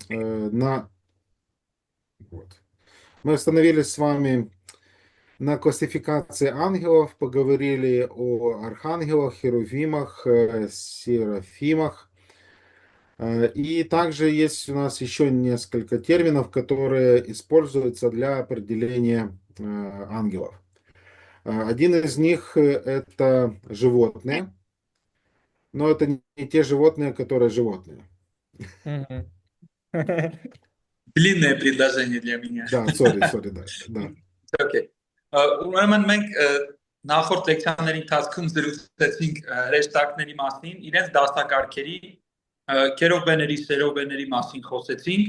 на... Вот. Мы остановились с вами на классификации ангелов, поговорили о архангелах, херувимах, серафимах. И также есть у нас еще несколько терминов, которые используются для определения ангелов. Один из них это животные, но это не те животные, которые животные. Мгм. Длинное предложение для меня. Да, sorry, да. Okay. Ուրեմն մենք նախորդ լեկցիաների ընթացքում զրուցեցինք հրեշտակների մասին, իրենց դաստակարգերի, քերովբեների, սերովբեների մասին խոսեցինք,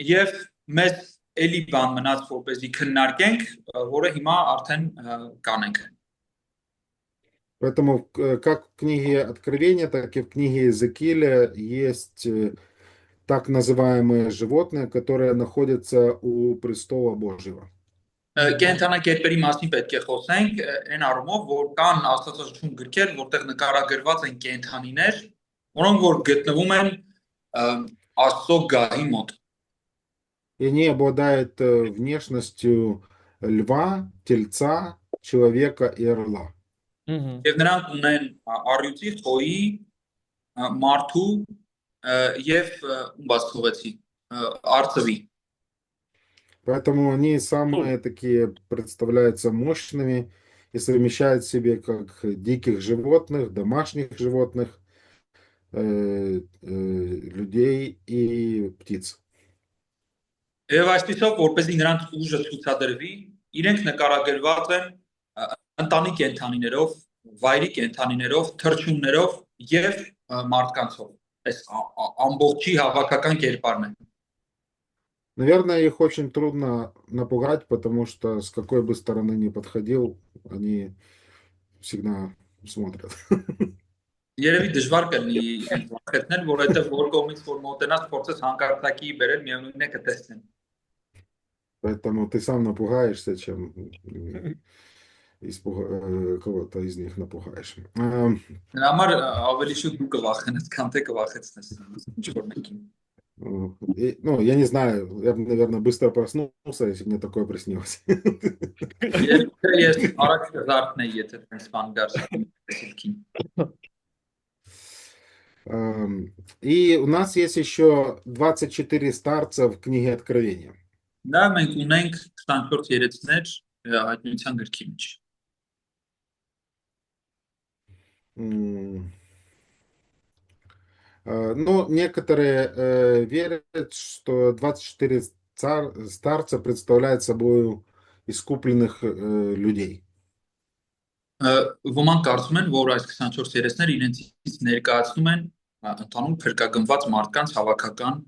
եւ մեզ էլի բան մնաց որպեսզի քննարկենք, որը հիմա արդեն կանենք։ Поэтому как в книге Откровения, так и в книге Иезекииля есть так называемые животные, которые находятся у престола Божьего. Կենթանակերպերի մասին պետք է խոսենք այն առումով, որ կան աստվածաշնչում գրքեր, որտեղ նկարագրված են կենթանիներ, որոնք որ գտնվում են Աստծո գահի մոտ։ И они обладают внешностью льва, тельца, человека и орла. Мгм. Եվ նրանք ունեն առյուծի, խոյի, մարդու եւ ումբաց թողեցի արծվի։ Поэтому они самые такие представляются мощными и совмещают в себе как диких животных, домашних животных, людей и птиц. Եվ այսպեսով, որպեսզի նրանց ուժը ցուցադրվի, իրենք նկարագրված են ընտանի կենթանիներով, վայրի կենթանիներով, թռչուններով եւ մարդկանցով։ Այս ամբողջի հավաքական կերպարն է։ Наверное, их очень трудно напугать, потому что с какой бы стороны ни подходил, они всегда смотрят. Երևի դժվար կլինի ինձ վախեցնել, որովհետեւ որ կողմից որ մոտենաս փորձես հանկարծակի բերել, միևնույնն է կտեսնեն։ Поэтому ты сам напугаешься, чем кого-то из них напугаешь. Նրա համար ավելի շուտ դու կվախենաս, քան թե կվախեցնես ինչ-որ մեկին։ Ну, я не знаю, я бы, наверное, быстро проснулся, если мне такое приснилось. Ես արագ կզարթնեի, եթե այս բան գար սիլքին։ И у нас есть еще 24 старца в книге Откровения. Դա մենք ունենք 24 երեցներ հայտնության գրքի մեջ։ Но некоторые верят, что 24 старца представляют собой искупленных людей. Ոմանք կարծում են, որ այս 24 երեցները իրենցից ներկայացնում են ընդհանուր փրկագնված մարդկանց հավաքական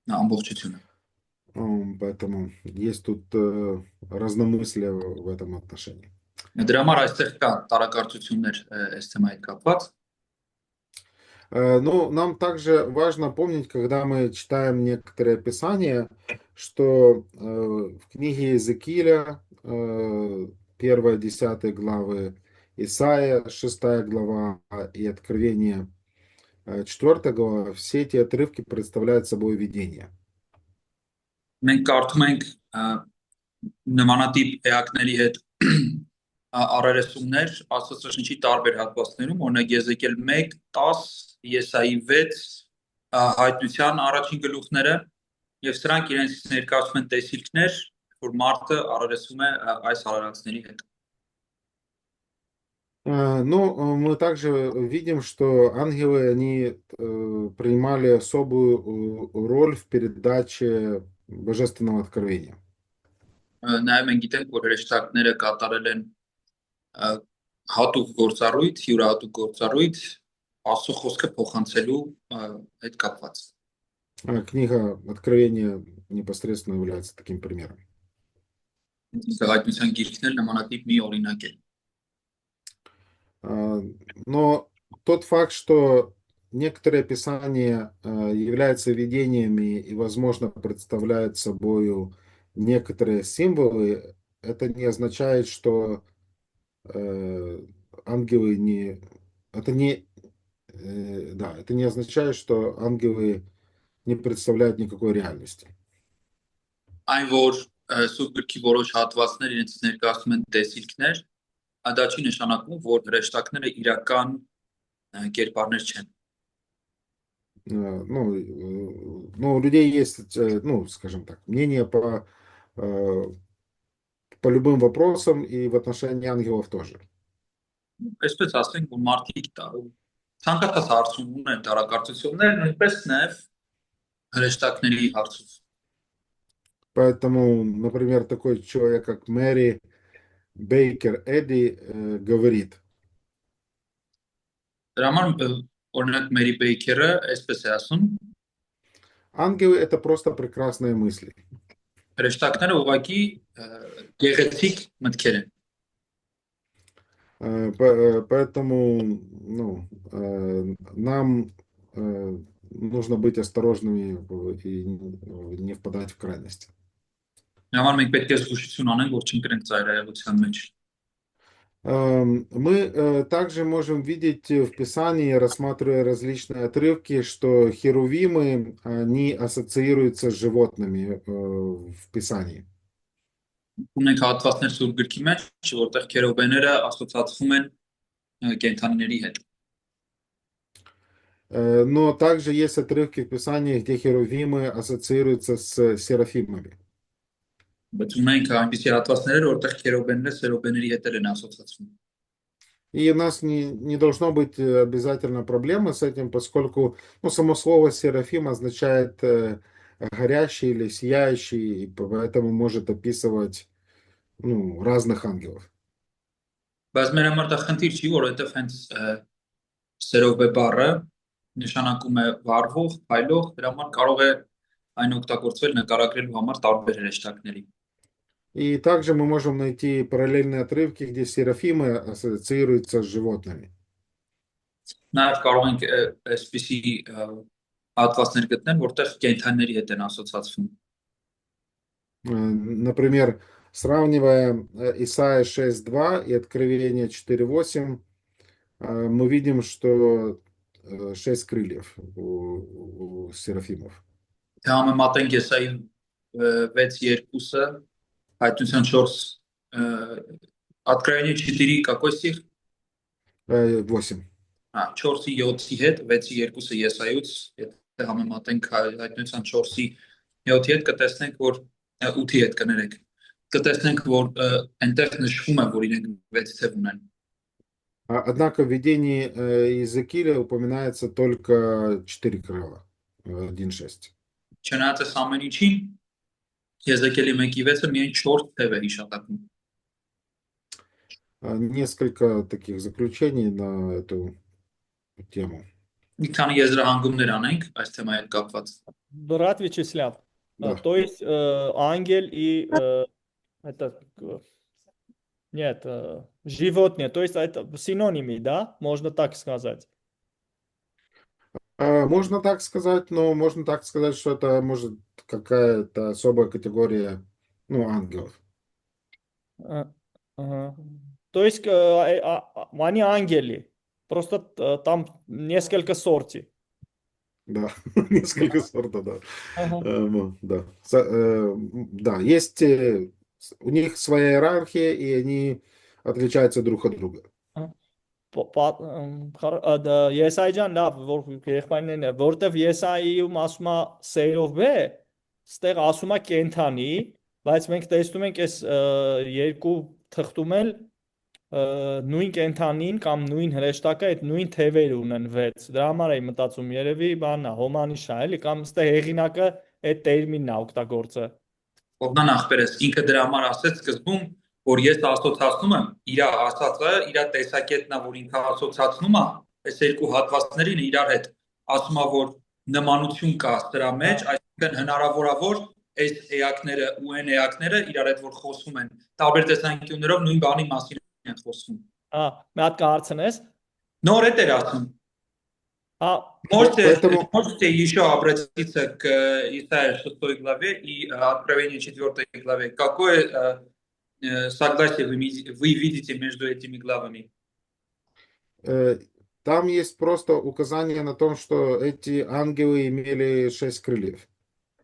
ամբողջությունը։ Поэтому есть тут разномыслие в этом отношении. Դրա համար այստեղ կա տարակարծություններ այս թեմայի հետ կապված։ Но нам также важно помнить, когда мы читаем некоторые писания, что в книге Иезекииля, 1-10 главы, Исаия, 6 глава и Откровение, 4 глава, все эти отрывки представляют собой видение. Մենք կարդում ենք նմանատիպ էակների հետ առերեսումներ Աստծոաշնչի տարբեր հատվածներում, օրինակ Եզեկիել 1, 10, Եսայի 6, հայտնության առաջին գլուխները, եւ սրանք իրենց ներկայացնում են տեսիլքներ, որ մարդը առերեսում է այս արարածների հետ։ Но мы также видим, что ангелы, они принимали особую роль в передаче божественного откровения. Նաեւ մենք գիտենք, որ հրեշտակները կատարել են հատուկ գործառույթ, յուրահատուկ գործառույթ Աստծո խոսքը փոխանցելու հետ կապված։ Книга Откровения непосредственно является таким примером. Հայտնության գիրքն էլ նմանատիպ մի օրինակ է։ Но тот факт, что некоторые писания являются видениями и, возможно, представляют собой некоторые символы, это не означает, что ангелы не... Это не означает, что ангелы не представляют никакой реальности. Այն որ Սուրբ գրքի որոշ հատվածներ իրենց ներկայացնում են տեսիլքներ, դա չի նշանակում, որ հրեշտակները իրական կերպարներ չեն։ Ну, у людей есть, ну, скажем так, мнение по любым вопросам и в отношении ангелов тоже. Այսպես ասենք, որ մարդիկ ցանկացած հարցում ունեն տարակարծություններ, նույնպես նաև հրեշտակների հարցով։ Поэтому, например, такой человек, как Мэри Бейкер Эдди, говорит, Դրա համար օրինակ Մերի Բեյքերը այսպես է ասում, ангелы — это просто прекрасные мысли. հրեշտակները ուղղակի գեղեցիկ մտքեր են։ Поэтому, ну, нам нужно быть осторожными и не впадать в крайности. Դրա համար մենք պետք է զգուշություն անենք, որ չընկնենք ծայրահեղության մեջ։ Мы также можем видеть в Писании, рассматривая различные отрывки, что херувимы, они ассоциируются с животными в Писании. Ունենք հատվածներ Սուրբ գրքի մեջ, որտեղ քերովբեները ասոցացվում են կենդանիների հետ։ Но также есть отрывки в Писании, где херувимы ассоциируются с серафимами. Բայց ունենք այնպիսի հատվածներ, որտեղ քերովբեները սերովբեների հետ են ասոցացվում։ И у нас не должно быть обязательно проблемы с этим, поскольку, ну, само слово серафим означает горящий или сияющий, и поэтому может описывать, ну, разных ангелов. Բայց մեր համար դա խնդիր չի, որովհետև հենց սերովբե բառը նշանակում է վառվող, փայլող, դրա համար կարող է այն օգտագործվել նկարագրելու համար տարբեր հրեշտակների։ И также мы можем найти параллельные отрывки, где серафимы ассоциируются с животными. Նաև կարող ենք այսպիսի հատվածներ գտնել, որտեղ կենդանիների հետ են ասոցացվում։ Например, сравнивая Исайя 6.2 и Откровение 4.8, мы видим, что 6 крыльев у серафимов. Թե համեմատենք Եսայի 6:2-ը, Հայտնության 4, Откровение 4, какой стих? 8. 4-ի 7-ի հետ, 6-ի 2-ը Եսայուց, եթե համեմատենք Հայտնության 4-ի 7-ի հետ, կտեսնենք, որ 8-ի հետ կներեք։ Կտեսնենք, որ այնտեղ նշվում է, որ իրենք 6 թև ունեն։ Однако в видении Иезекииля упоминается только 4 крыла, 1.6. Չնայած այս ամեն ինչին, Եզեկիելի 1:6-ը միայն 4 թև է հիշատակում։ Несколько таких заключений на эту тему. Մի քանի եզրահանգումներ անենք այս թեմայի հետ կապված։ Брат Вячеслав, Да. то есть ангел и это нет, животные, то есть это синонимы, да? Можно так сказать. Можно так сказать, но можно так сказать, что это может какая-то особая категория, ну, ангелов. Ага. То есть они ангели, просто там несколько сортов. Да, несколько сортов, да. Ага. Да. Да, есть у них своя иерархия, и они отличаются друг от друга. Եսայի ջան, լավ, որ եղբայրներն է, որտեվ Եսայիում ասում է սերով է, ստեղ ասում է կենթանի, բայց մենք տեսնում ենք այս երկու թղթում էլ նույն կենթանին կամ նույն հրեշտակը այդ նույն թևեր ունեն 6։ Դրա համար էի մտածում, երևի բանա, հոմանիշ է, էլի, կամ ստեղ հեղինակը այդ տերմինն է օգտագործը։ Ողնան ախպերս ինքը դրա համար ասեց սկզբում, որ ես ասոցացնում եմ իր ասածը, իր տեսակետն է, որ ինքը ասոցացնում է, այս երկու հատվածներին իրար հետ ասում է, որ նմանություն կա դրա մեջ, այսինքն հնարավոր է, որ այս էակները ու այն էակները իրար հետ որ խոսում են, տարբեր տեսանկյուններով նույն բանի մասին են խոսում։ Մի հատ կհարցնես։ Նոր է դեր ասում։ Можете еще обратиться к Исаии 6 главе и Откровению 4 главе. Какое согласие вы видите между этими главами? Там есть просто указание на том, что эти ангелы имели 6 крыльев.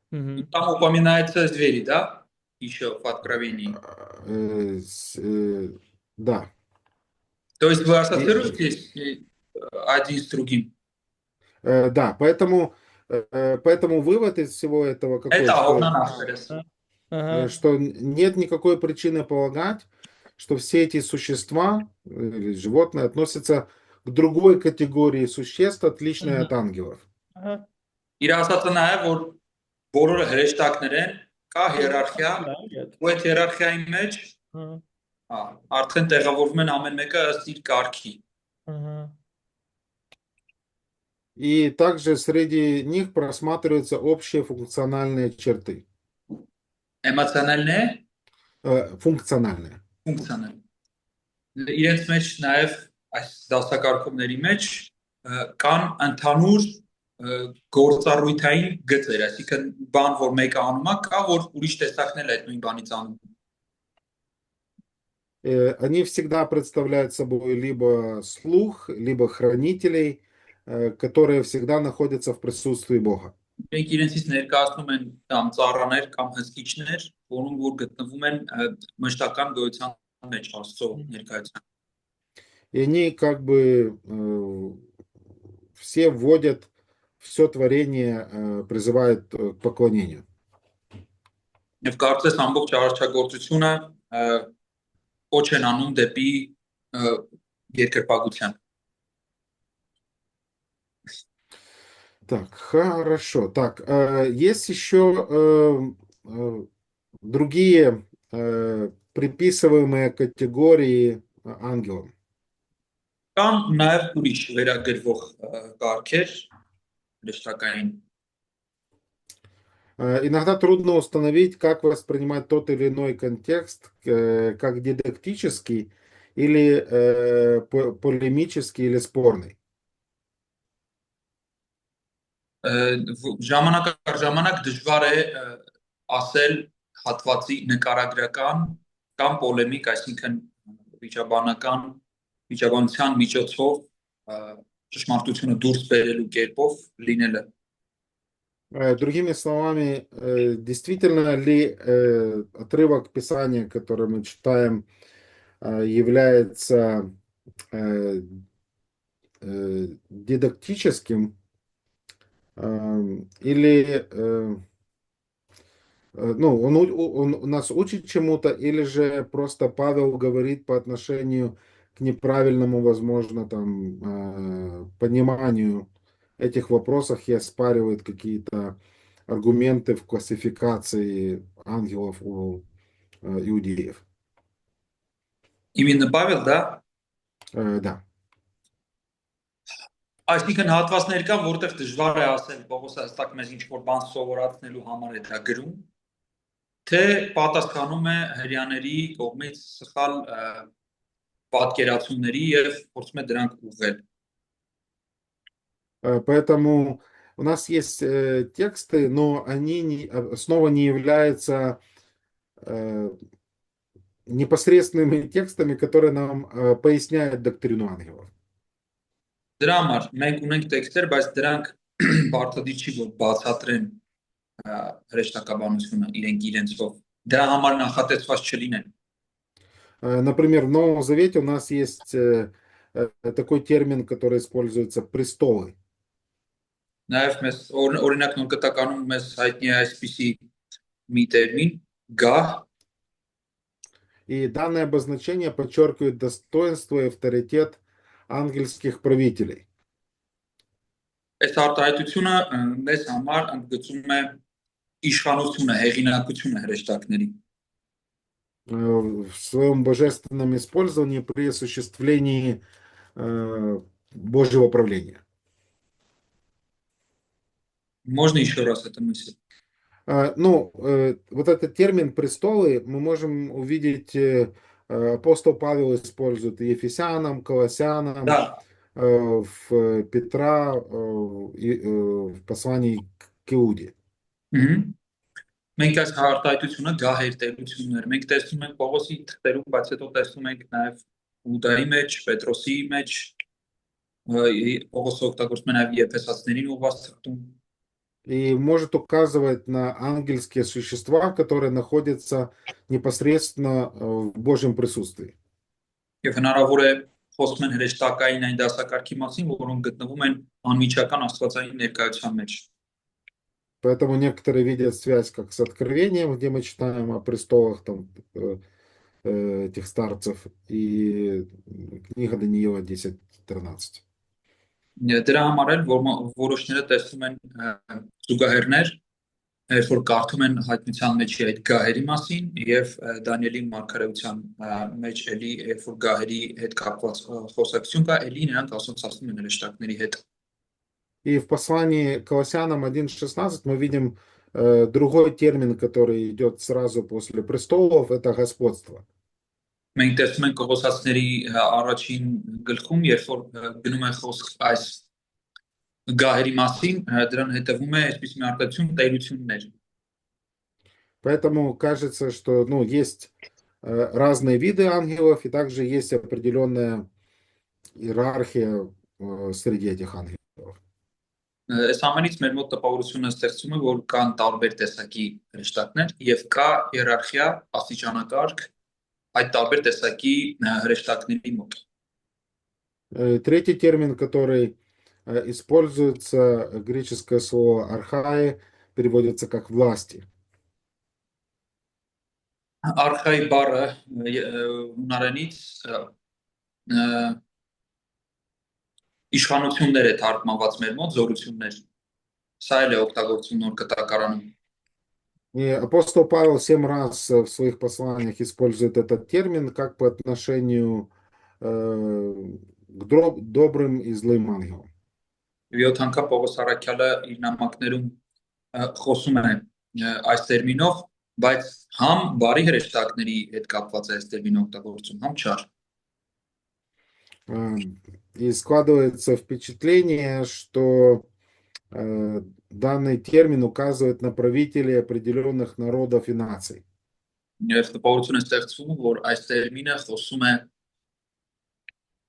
Там упоминается звери, да? Еще в Откровении. Да. То есть вы ассоциируетесь один с другим? Да, поэтому вывод из всего этого какой, Это Орнан Ахмедес. что нет никакой причины полагать, что все эти существа или животные относятся к другой категории существ, отличной от ангелов. Իր ասածը նաև որ բոլորը հրեշտակներ են, կա հիերարխիա, ու այդ հիերարխիայի մեջ արդեն տեղավորվում են ամեն մեկը ըստ իր կարգի։ И также среди них просматриваются общие функциональные черты. Էմոցիոնալն է, Функциональные. ֆունկցիոնալ։ Իրենց մեջ նաև այս դասակարգումների մեջ կան ընդհանուր գործառույթային գծեր, այսինքն բան, որ մեկը անում է, կա որ ուրիշ տեսակն էլ այդ նույն բանից անում։ Они всегда представляют собой либо слух, либо хранителей, которые всегда находятся в присутствии Бога. Մենք իրենցից ներկայացնում են կամ ծառաներ կամ հսկիչներ, որոնք որ գտնվում են մշտական գոյության մեջ Աստծո ներկայության։ И они как бы все вводят, все творение призывают к поклонению. Եվ կարծես ամբողջ արարչագործությունը կոչ են անում դեպի երկրպագության։ Так, хорошо. Так, есть еще другие приписываемые категории ангелам. Կամ նաև ուրիշ վերագրվող կարգեր հրեշտակային։ Иногда трудно установить, как воспринимать тот или иной контекст, как дидактический или полемический или спорный. Ժամանակ առ ժամանակ դժվար է ասել հատվածի նկարագրական կամ պոլեմիկ, այսինքն վիճաբանության միջոցով ճշմարտությունը դուրս բերելու կերպով լինելը։ Другими словами, действительно ли отрывок Писания, который мы читаем, является дидактическим или он нас учит чему-то, или же просто Павел говорит по отношению к неправильному, возможно, там, пониманию этих вопросов и оспаривает какие-то аргументы в классификации ангелов у иудеев. Именно Павел, да? Да. Այսինքն հատվածներ կան, որտեղ դժվար է ասել Պողոսը հստակ մեզ ինչ-որ բան սովորացնելու համար է դա գրում, թե պատասխանում է հрьяաների կողմից սխալ պատկերացումների եւ փորձում է դրանք ուղղել։ Поэтому у нас есть тексты, но они снова не являются непосредственными текстами, которые нам поясняют доктрину ангелов. Դրա համար մենք ունենք տեքստեր, բայց դրանք բարդադիր չի որ բացատրեն հրեշտակաբանությունը իրենցով։ Դրա համար նախատեսված չլինեն։ Например, в Новом Завете у нас есть такой термин, который используется престолы. Նաև մեզ օրինակ նոր կտականում մեզ հայտնի է այսպիսի մի տերմին գահ, И данное обозначение подчеркивает достоинство и авторитет ангельских правителей. Այս արտահայտությունը մեզ համար ընդգծում է իշխանությունը, հեղինակությունը հրեշտակների։ В своем божественном использовании при осуществлении Божьего правления. Можно еще раз это мысль? Вот этот термин «престолы» мы можем увидеть, апостол Павел использует и Ефесянам, Колоссянам, Да. в Петра, в послании к Иуде. Մենք այս արտահայտությունը գահեր տերություններ, մենք տեսնում ենք Պողոսի թղթերում, բայց հետո տեսնում ենք նաև Ուդայի մեջ, Պետրոսի մեջ, Պողոս օգտագործում է նաև Եփեսացիներին ուղղված թղթում, и может указывать на ангельские существа, которые находятся непосредственно в Божьем присутствии. եւ հնարավոր է խոսում են հրեշտակային այն դասակարգի մասին, որոնք գտնվում են անմիջական աստվածային ներկայության մեջ։ Поэтому некоторые видят связь как с Откровением, где мы читаем о престолах там, этих старцев, и книга Даниила 10:13. Դրա համար էլ որոշները տեսնում են զուգահեռներ, երբ որ կարդում են հայտնության մեջի այդ գահերի մասին եւ Դանիելի մարգարեության մեջ էլի երբ որ գահերի հետ կապված խոսակցություն կա, էլի նրանք ասոցացնում են հրեշտակների հետ։ И в послании к Колоссянам 1:16 мы видим другой термин, который идет сразу после престолов, это господство. Մենք տեսնում ենք Կողոսացիների առաջին գլխում, երբ որ գնում է խոսք այս գահերի մասին, դրան հետևում է այսպես մի արտադրություն տերություններ։ Поэтому кажется, что есть разные виды ангелов, и также есть определенная иерархия среди этих ангелов. Այս ամենից մեր մոտ տպավորությունը ստեղծում է, որ կան տարբեր տեսակի հրեշտակներ եւ կա հիերարխիա, աստիճանակարգ այդ տարբեր տեսակի հրեշտակների մոտ։ Третий термин, который используется, греческое слово архаи, переводится как власти. Արխայի բառը հունարենից իշխանություններ է թարգմանված մեր մոտ, զորություններ։ Սա էլ է օգտագործում нոր կտակարանում։ И апостол Павел 7 раз в своих посланиях использует этот термин как по отношению к добрым и злым ангелам. 7 անգամ Պողոս Արաքյալը իր նամակներում խոսում է այս տերմինով, բայց համ բարի հրեշտակների հետ կապված է այս տերմինը օգտագործում, համ չար։ И складывается впечатление, что данный термин указывает на правителей определенных народов и наций. Եվ տպավորություն է ստեղծվում, որ այս տերմինը խոսում է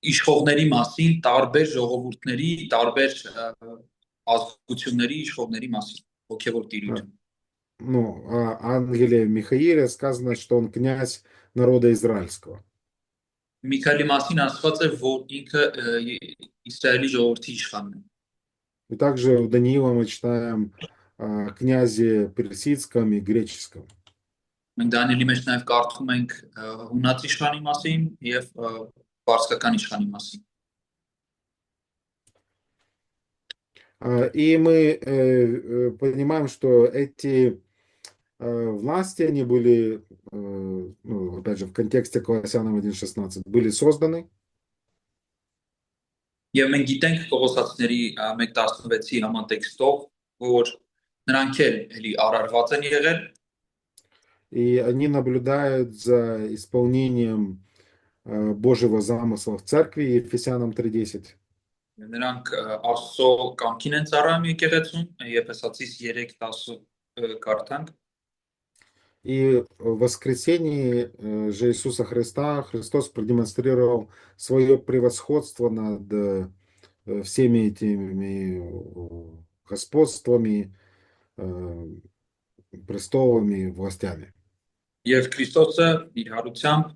իշխողների մասին, տարբեր ժողովուրդների, տարբեր ազգությունների իշխողների մասին, հոգևոր տիրույթ։ О ангеле Михаиле сказано, что он князь народа израильского. Միքայելի մասին ասված է, որ ինքը Իսրայելի ժողովրդի իշխանն է։ И также у Даниила мы читаем о князе персидском и греческом. Մենք Դանիելի մեջ նաև կարդում ենք հունաց իշխանի մասին եւ պարսկական իշխանի մասին։ И мы понимаем, что эти власти, они были, опять же, в контексте Колоссянам 1:16, были созданы. Եվ մենք գիտենք Կողոսացիների 1:16-ի համան տեքստով, որ նրանք էլի արարված են եղել И они наблюдают за исполнением Божьего замысла в церкви, Ефесянам 3:10. նրանք Աստծո կամքին են ծառայում եկեղեցում, Եփեսացիս 3:10 կարդանք։ И в воскресении же Иисуса Христа Христос продемонстрировал свое превосходство над всеми этими господствами, престолами, властями. Եվ Քրիստոսը իր հարությամբ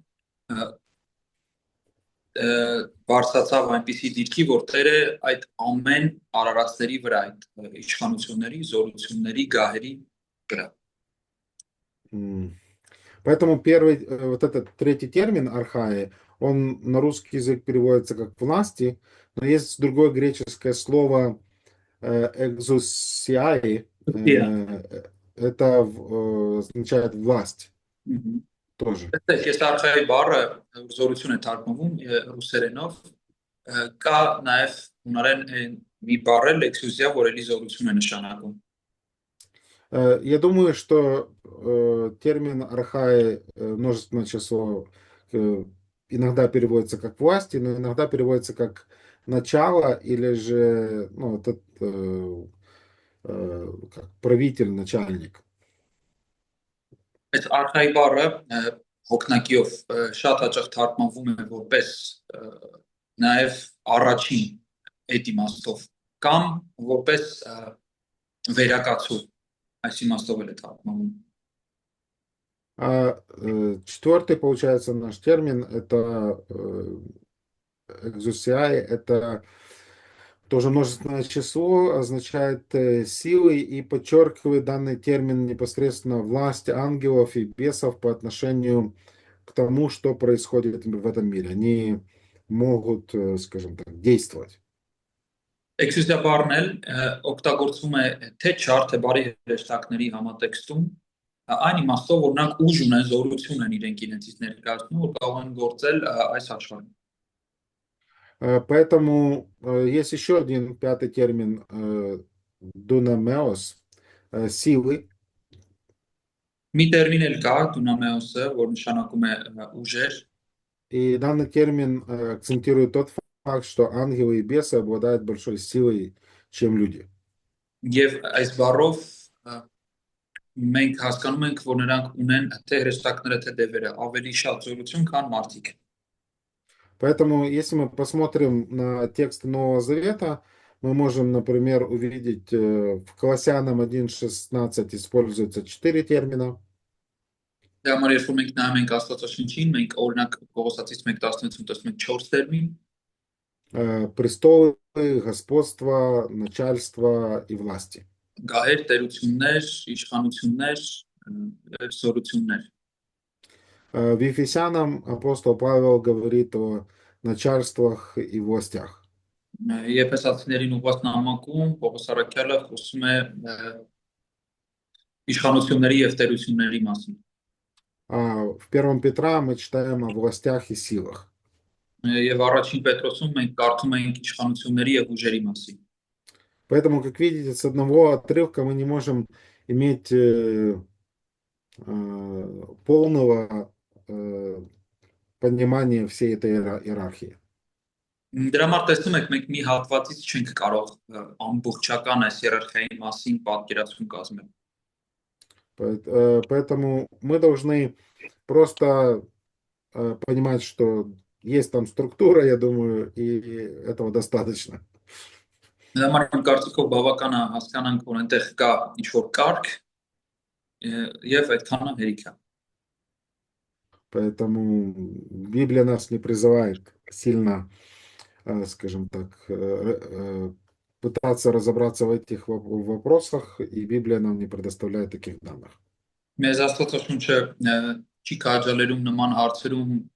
բարձրացավ այնպիսի դիրքի, որ Տերը այդ ամեն արարածների վրա, այդ իշխանությունների, զորությունների, գահերի վրա։ Поэтому вот этот третий термин архаи, он на русский язык переводится как власти, но есть другое греческое слово экзусиаи, это означает власть тоже. Ես արխայի բառը զորություն է թարգմանվում ռուսերենով, կա նաև հունարեն մի բառ է լեքսուսիա, որ էլի զորություն է նշանակում։ Я думаю, что термин архаи, множественное число, иногда переводится как власти, но иногда переводится как начало или же как правитель, начальник. Այս արխայի բառը հոգնակիով շատ հաճախ թարգմանվում է որպես նաև առաջին այդ իմաստով կամ որպես վերակացու այս իմաստով էլ է թարգմանում Четвертый, получается, наш термин, это экзусиай, это тоже множественное число, означает силы и подчеркивает данный термин непосредственно власть ангелов и бесов по отношению к тому, что происходит в этом мире. Они могут, скажем так, действовать. Էքսուսիա բառն էլ օգտագործվում է թե չար թե բարի հրեշտակների համատեքստում այն իմաստով որ նրանք ուժ ունեն զորություն են իրենցից ներկայացնում որ կարող են գործել այս աշխարհում Поэтому есть еще один пятый термин «дунамеос», силы. մի տերմին էլ կա դունամեոսը որ նշանակում է ուժեր И данный термин акцентирует тот факт, что ангелы и бесы обладают большой силой, чем люди. եւ այս բառով մենք հասկանում ենք որ նրանք ունեն թե հրեշտակները թե դևերը ավելի շատ զորություն քան մարդիկ Поэтому, если мы посмотрим на текст Нового Завета, мы можем, например, увидеть в Колоссянам 1:16 используется 4 термина. Դա համար երբ որ մենք նայում ենք Աստվածաշնչին, մենք օրինակ Պողոսացից 1:16-ում տեսնում ենք 4 տերմին, Престолы, господство, начальство и власти. գահեր, տերություններ, իշխանություններ, զորություններ։ В Ефесянам апостол Павел говорит о начальствах и властях. Եփեսացիներին ուղղված նամակում Պողոս առաքյալը խոսում է իշխանությունների եւ տերությունների մասին։ А в 1 Петра мы читаем о властях и силах. Եվ առաջին Պետրոսում մենք կարդում ենք իշխանությունների եւ уժերի մասին։ Поэтому, как видите, с одного отрывка мы не можем иметь полного понимания всей этой иерархии. Դրա համար տեսնում եք մենք մի հատվածից չենք կարող ամբողջական այս հիերարխիայի մասին պատկերացում կազմել։ Поэтому мы должны просто понимать, что есть там структура, я думаю, и этого достаточно. Դրա համար մենք կարծիքով բավական է հասկանանք, որ այնտեղ կա ինչ-որ կարգ եւ այդքանը հերիք է։ Поэтому Библия нас не призывает сильно, скажем так, пытаться разобраться в этих вопросах, и Библия нам не предоставляет таких данных. Մեզ Աստվածաշունչը չի քաջալերում նման հարցերում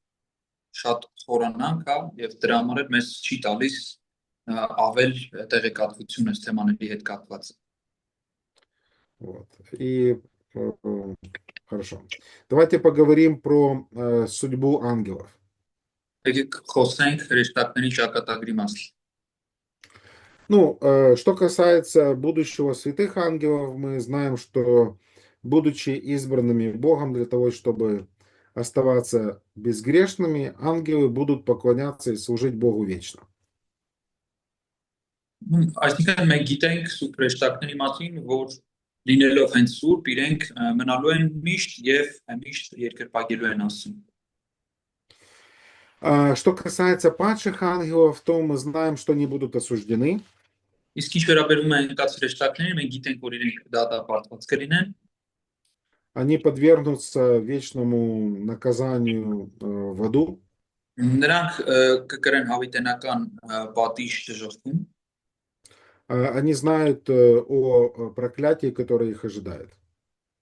շատ խորանանք, հա, եւ дրա համար էլ մեզ չի տալիս ավել տեղեկատվություն այս թեմաների հետ կապված։ Вот. И хорошо. Давайте поговорим про судьбу ангелов. Եկեք խոսենք հրեշտակների ճակատագրի մասին։ Ну, что касается будущего святых ангелов, мы знаем, что, будучи избранными Богом для того, чтобы оставаться безгрешными, ангелы будут поклоняться и служить Богу вечно. Այսինքն մենք գիտենք սուրբ հրեշտակների մասին, որ լինելով հենց սուրբ, իրենք մնալու են միշտ եւ միշտ երկրպագելու են Աստծուն։ Что касается падших ангелов, то мы знаем, что они будут осуждены. Իսկ ինչ վերաբերում է ընկած հրեշտակներին, մենք գիտենք, որ իրենք դատապարտված կլինեն։ Они подвергнутся вечному наказанию в аду. Նրանք կկրեն հավիտենական պատիժ դժոխքում։ Они знают о проклятии, которое их ожидает.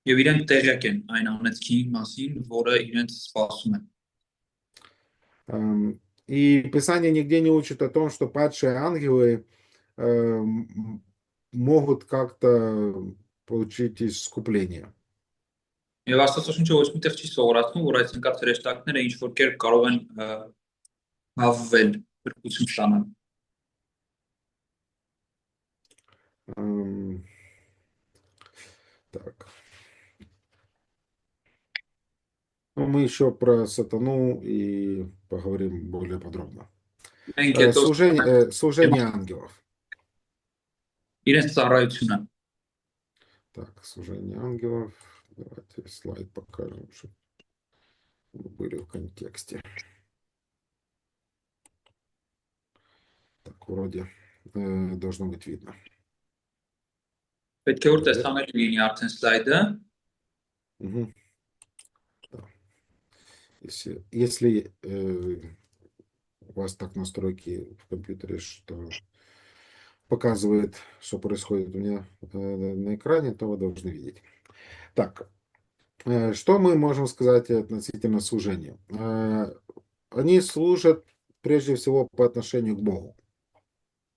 Եվ իրենք տեղյակ են այն անեծքի մասին, որը իրենց սպասում է։ И Писание нигде не учит о том, что падшие ангелы могут как-то получить искупление. Եվ Աստվածաշունչը ոչ միտեղ չի սովորացնում, որ այս ընկած հրեշտակները ինչ որ կերպ կարող են հավվել, փրկություն ստանալ։ Так. Ну, мы еще про сатану и поговорим более подробно. Служение ангелов. Իրենց ծառայությունը։ Так, служение ангелов. Давайте слайд покажем, чтобы мы были в контексте. Так, вроде должно быть видно. Պետք է որ տեսանելի լինի արդեն սլայդը։ Мгм. Да. Если у вас так настройки в компьютере, что показывает, что происходит у меня на экране, то вы должны видеть. Так, что мы можем сказать относительно служения? Они служат прежде всего по отношению к Богу.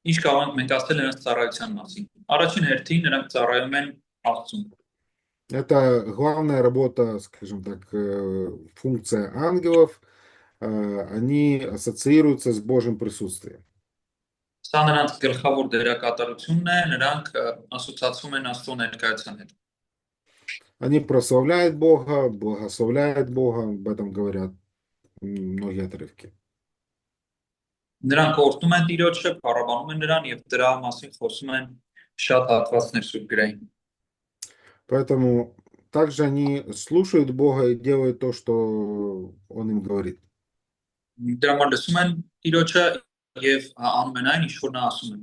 Ինչ կարող ենք մենք ասել նրանց ծառայության մասին։ Առաջին հերթին նրանք ծառայում են Աստծուն։ Это главная работа, скажем так, функция ангелов. Они ассоциируются с Божьим присутствием. Սա նրանց գլխավոր դերակատարությունն է, նրանք ասոցացվում են Աստծո ներկայության հետ։ Они прославляют Бога, благословляют Бога, об этом говорят многие отрывки. Նրանք օրհնում են Տիրոջը, փառաբանում են նրան եւ դրա մասին խոսում են շատ հատվածներ Սուրբ գրային։ Поэтому также они слушают Бога и делают то, что Он им говорит. Դրա համար լսում են Տիրոջը եւ անում են այն, ինչ որ նա ասում է։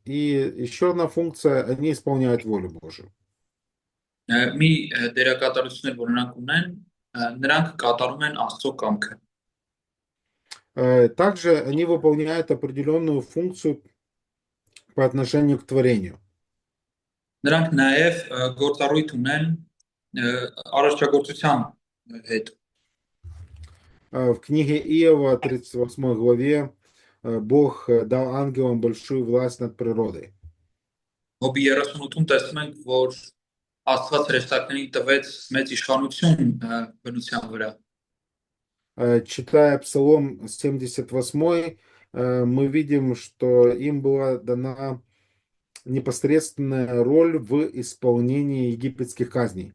И еще одна функция, они исполняют волю Божию. Մի դերակատարություններ, որ նրանք ունեն, նրանք կատարում են Աստծո կամքը։ Также они выполняют определенную функцию по отношению к творению. Նրանք նաեւ գործառույթ ունեն արարչագործության հետ։ В книге Иова, 38 главе, Бог дал ангелам большую власть над природой. Հոբի 38-ում տեսնում ենք, որ Աստված հրեշտակներին տվեց մեծ իշխանություն բնության վրա։ Читая Псалом 78, мы видим, что им была дана непосредственная роль в исполнении египетских казней.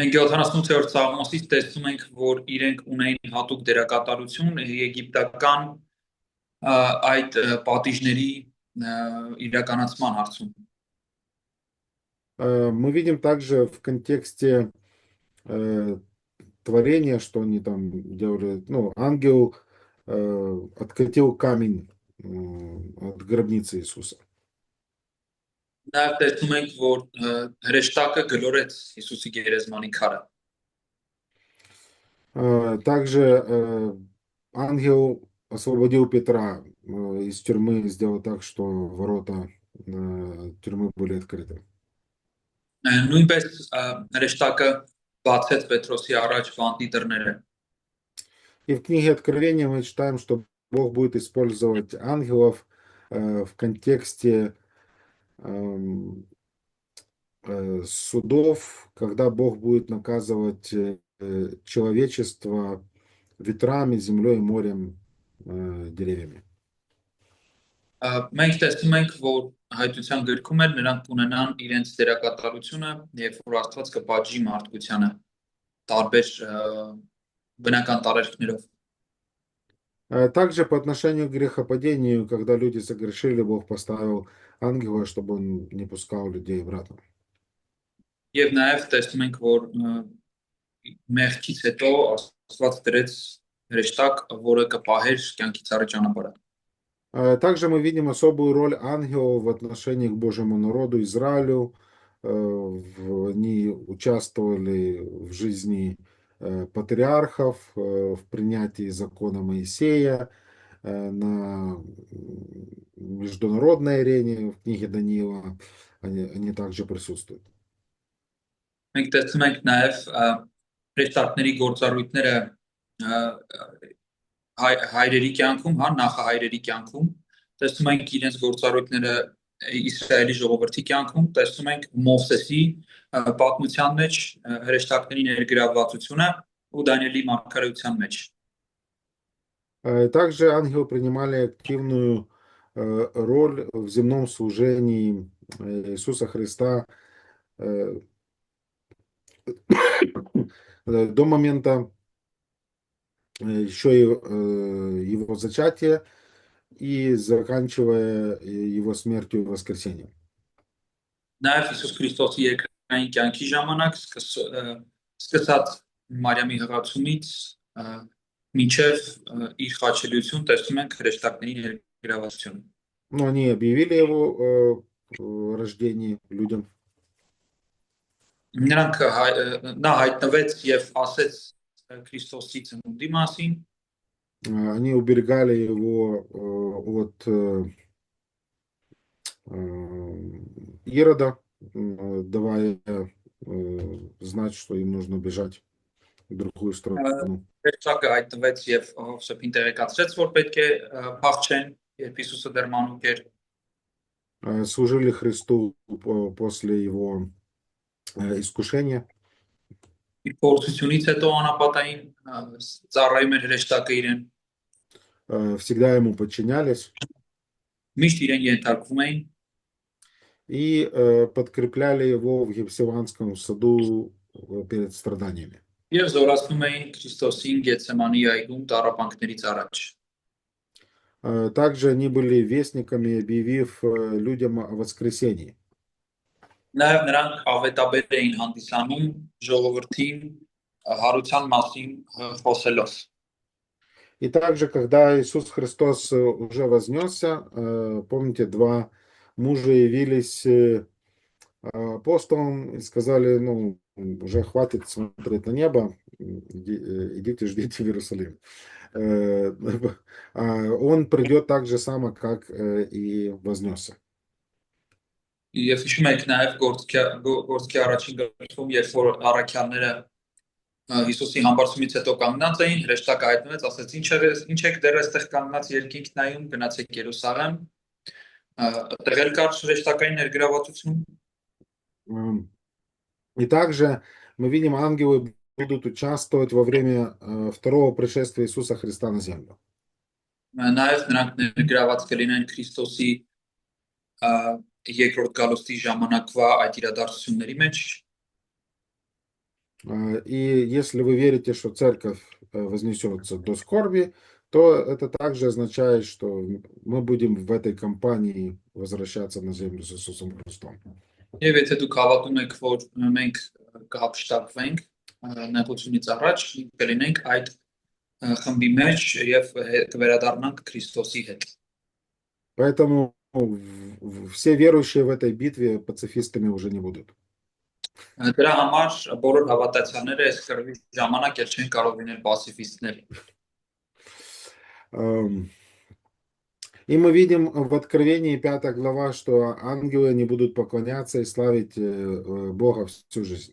Մենք 78-րդ Սաղմոսից տեսնում ենք, որ իրենք ունեին հատուկ դերակատարություն եգիպտական այդ պատիժների իրականացման հարցում։ Мы видим также в контексте творения, что они там делали. Ну, ангел откатил камень от гробницы Иисуса. Նաև տեսնում ենք, որ հրեշտակը գլորեց Հիսուսի գերեզմանի քարը։ Также ангел освободил Петра из тюрьмы, сделал так, что ворота тюрьмы были открыты. Նույնպես հրեշտակը բացեց Պետրոսի առաջ վանտի դռները։ И в книге Откровения мы читаем, что Бог будет использовать ангелов в контексте судов, когда Бог будет наказывать человечество ветрами, землей, морем, деревьями. Մենք տեսնում ենք, որ հայտության գրքում էլ նրանք ունենան իրենց դերակատարությունը, երբ որ Աստված կպատժի մարդկությանը տարբեր բնական տարերքներով։ Также по отношению к грехопадению, когда люди согрешили, Бог поставил ангела, чтобы он не пускал людей в рай. Եվ նաև տեսնում ենք, որ մեղքից հետո Աստված դրեց հրեշտակ, որը կպահեր կյանքից առաջ ճանապարհը։ Также мы видим особую роль ангелов в отношении к Божьему народу Израилю. Они участвовали в жизни патриархов, в принятии закона Моисея на международной арене, в книге Даниила они также присутствуют. Մենք տեսնում ենք նաև հրեշտակների գործառույթները հայրերի կյանքում, հա, նախահայրերի կյանքում, տեսնում ենք իրենց գործառույթները Իսրայելի ժողովրդի կյանքում, տեսնում ենք Մովսեսի պատմության մեջ հրեշտակների ներգրավվածությունը ու Դանիելի մարգարեության մեջ։ Также ангелы принимали активную роль в земном служении Иисуса Христа до момента еще его зачатия и заканчивая его смертью и воскресением. Նաև Հիսուս Քրիստոսի երկրային կյանքի ժամանակ սկսած Մարիամի հղացումից մինչև իր խաչելիություն տեսնում ենք հրեշտակների ներգրավվածությունը։ Но они объявили его рождение людям. Նա հայտնվեց եւ ասեց Քրիստոսի ծնունդի մասին, Они уберегали его от Ирода, давая знать, что им нужно бежать в другую страну. հրեշտակը հայտնվեց եւ Հովսեփին տեղեկացրեց, որ պետք է փախչեն, երբ Հիսուսը դեռ մանուկ էր։ Служили Христу после его искушения. Իր փորձությունից հետո անապատային ծառայում էր հրեշտակը իրեն, Всегда ему подчинялись միշտ իրեն ենթարկվում էին и подкрепляли его в Гефсиманском саду перед страданиями. եւ զորացնում էին Քրիստոսին Գեթսեմանի այգում տառապանքներից առաջ։ Также они были вестниками, объявив людям о воскресении. Նաեւ նրանք ավետաբեր էին հանդիսանում ժողովրդին հարության մասին խոսելով։ И также, когда Иисус Христос уже вознесся, помните, два мужа явились апостолам и сказали, ну, уже хватит смотреть на небо, идите, ждите в Иерусалим. Он придет так же само, как и вознесся. Եվ հիշում եք նաև գործքի առաջին գլխում, երբ որ առաքյալները Հիսուսի համբարձումից հետո կանգնած էին, հրեշտակը հայտնվեց, ասեց. Ինչ եք դեռ այստեղ կանգնած երկինք նայում, գնացեք Երուսաղեմ։ Այդտեղ էլ կար հրեշտակային ներգրավվածություն։ И также мы видим, ангелы будут участвовать во время второго пришествия Иисуса Христа на землю. Նաև նրանք ներգրաված կլինեն Քրիստոսի երկրորդ գալուստի ժամանակվա այդ իրադարձությունների մեջ։ И если вы верите, что церковь вознесется до скорби, то это также означает, что мы будем в этой кампании возвращаться на землю с Иисусом Христом. Եվ եթե դուք հավատում եք, որ մենք կհապշտակվենք նեղությունից առաջ, կլինենք այդ խմբի մեջ եւ կվերադառնանք Քրիստոսի հետ։ Поэтому все верующие в этой битве пацифистами уже не будут. Դրա համար բոլոր հավատացյալները այս կռվի ժամանակ էլ չեն կարող լինել պասիֆիստներ։ И мы видим в Откровении 5 глава, что ангелы не будут поклоняться и славить Бога всю жизнь.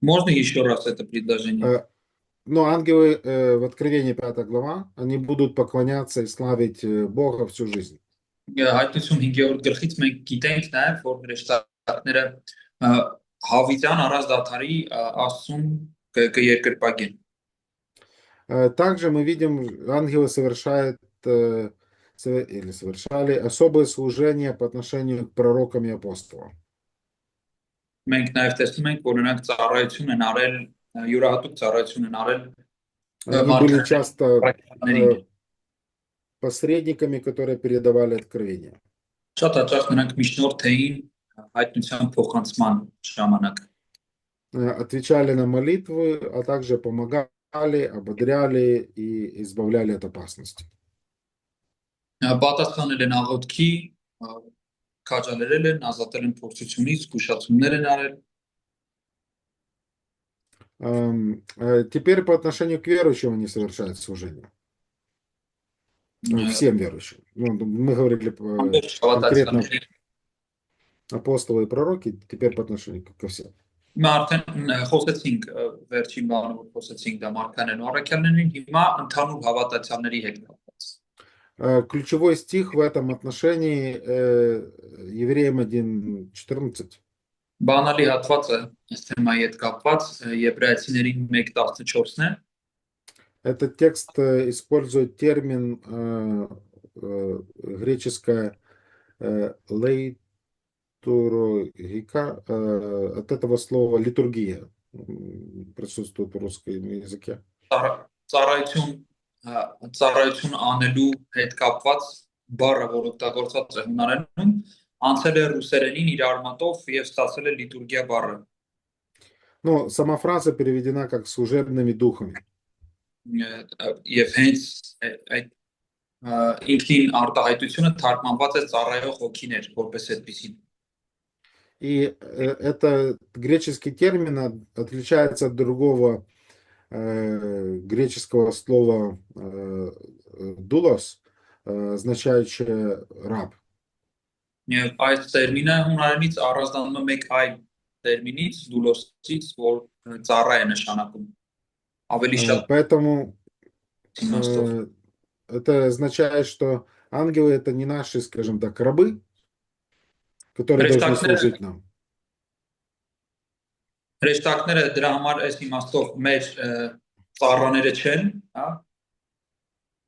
Можно еще раз это предложение? Но ангелы в Откровении 5 глава, они будут поклоняться и славить Бога всю жизнь. Հայտնություն 5-րդ գլխից մենք գիտենք նաև, որ հրեշտակները հավիտյան առանց դադարի Աստծուն կերկրպագեն։ Также мы видим, ангелы совершают или совершали особое служение по отношению к пророкам и апостолам. Մենք նաև տեսնում ենք, որ նրանք ծառայություն են արել, յուրահատուկ ծառայություն են արել Они были часто посредниками, которые передавали откровения. Շատ հաճախ նրանք միջնորդ էին հայտնության փոխանցման ժամանակ։ Отвечали на молитвы, а также помогали, ободряли и избавляли от опасности. Պատասխանել են աղոթքի, քաջալերել են, ազատել են փորձությունից, զգուշացումներ են արել։ Теперь по отношению к верующим они совершают служение. Всем верующим. Мы говорили конкретно апостолы и пророки, теперь по отношению ко всем. Հիմա արդեն խոսեցինք վերջին բանը, որ խոսեցինք դա մարգարեներն ու առաքյալներին, հիմա ընդհանուր հավատացյալների հետ կապված։ Ключевой стих в этом отношении Евреям 1:14. Բանալի հատվածը այս թեմայի հետ կապված Եբրայեցիներին 1:14-ն է։ Этот текст использует термин греческое лейтургика, от этого слова литургия присутствует в русском языке. Ծառայություն անելու հետ կապված բառը, որ օգտագործված է հունարենում, անցել է ռուսերենին իր արմատով եւ ստացել է լիտուրգիա բառը։ Ну, сама фраза переведена как «служебными духами». Եվ հենց այդ ինքնին արտահայտությունը թարգմանված է ծառայող հոգիներ, որպես այդպեսին։ И это греческий термин отличается от другого греческого слова «дулос», означающее «раб». Եվ այս տերմինը հունարենից առանձնանում է մեկ այլ տերմինից, դուլոսից, որ ծառա է նշանակում։ Ավելի շատ Поэтому իմաստով։ это означает, что ангелы это не наши, скажем так, рабы, которые должны служить нам. Հրեշտակները դրա համար այս իմաստով մեր ծառաները չեն, հա,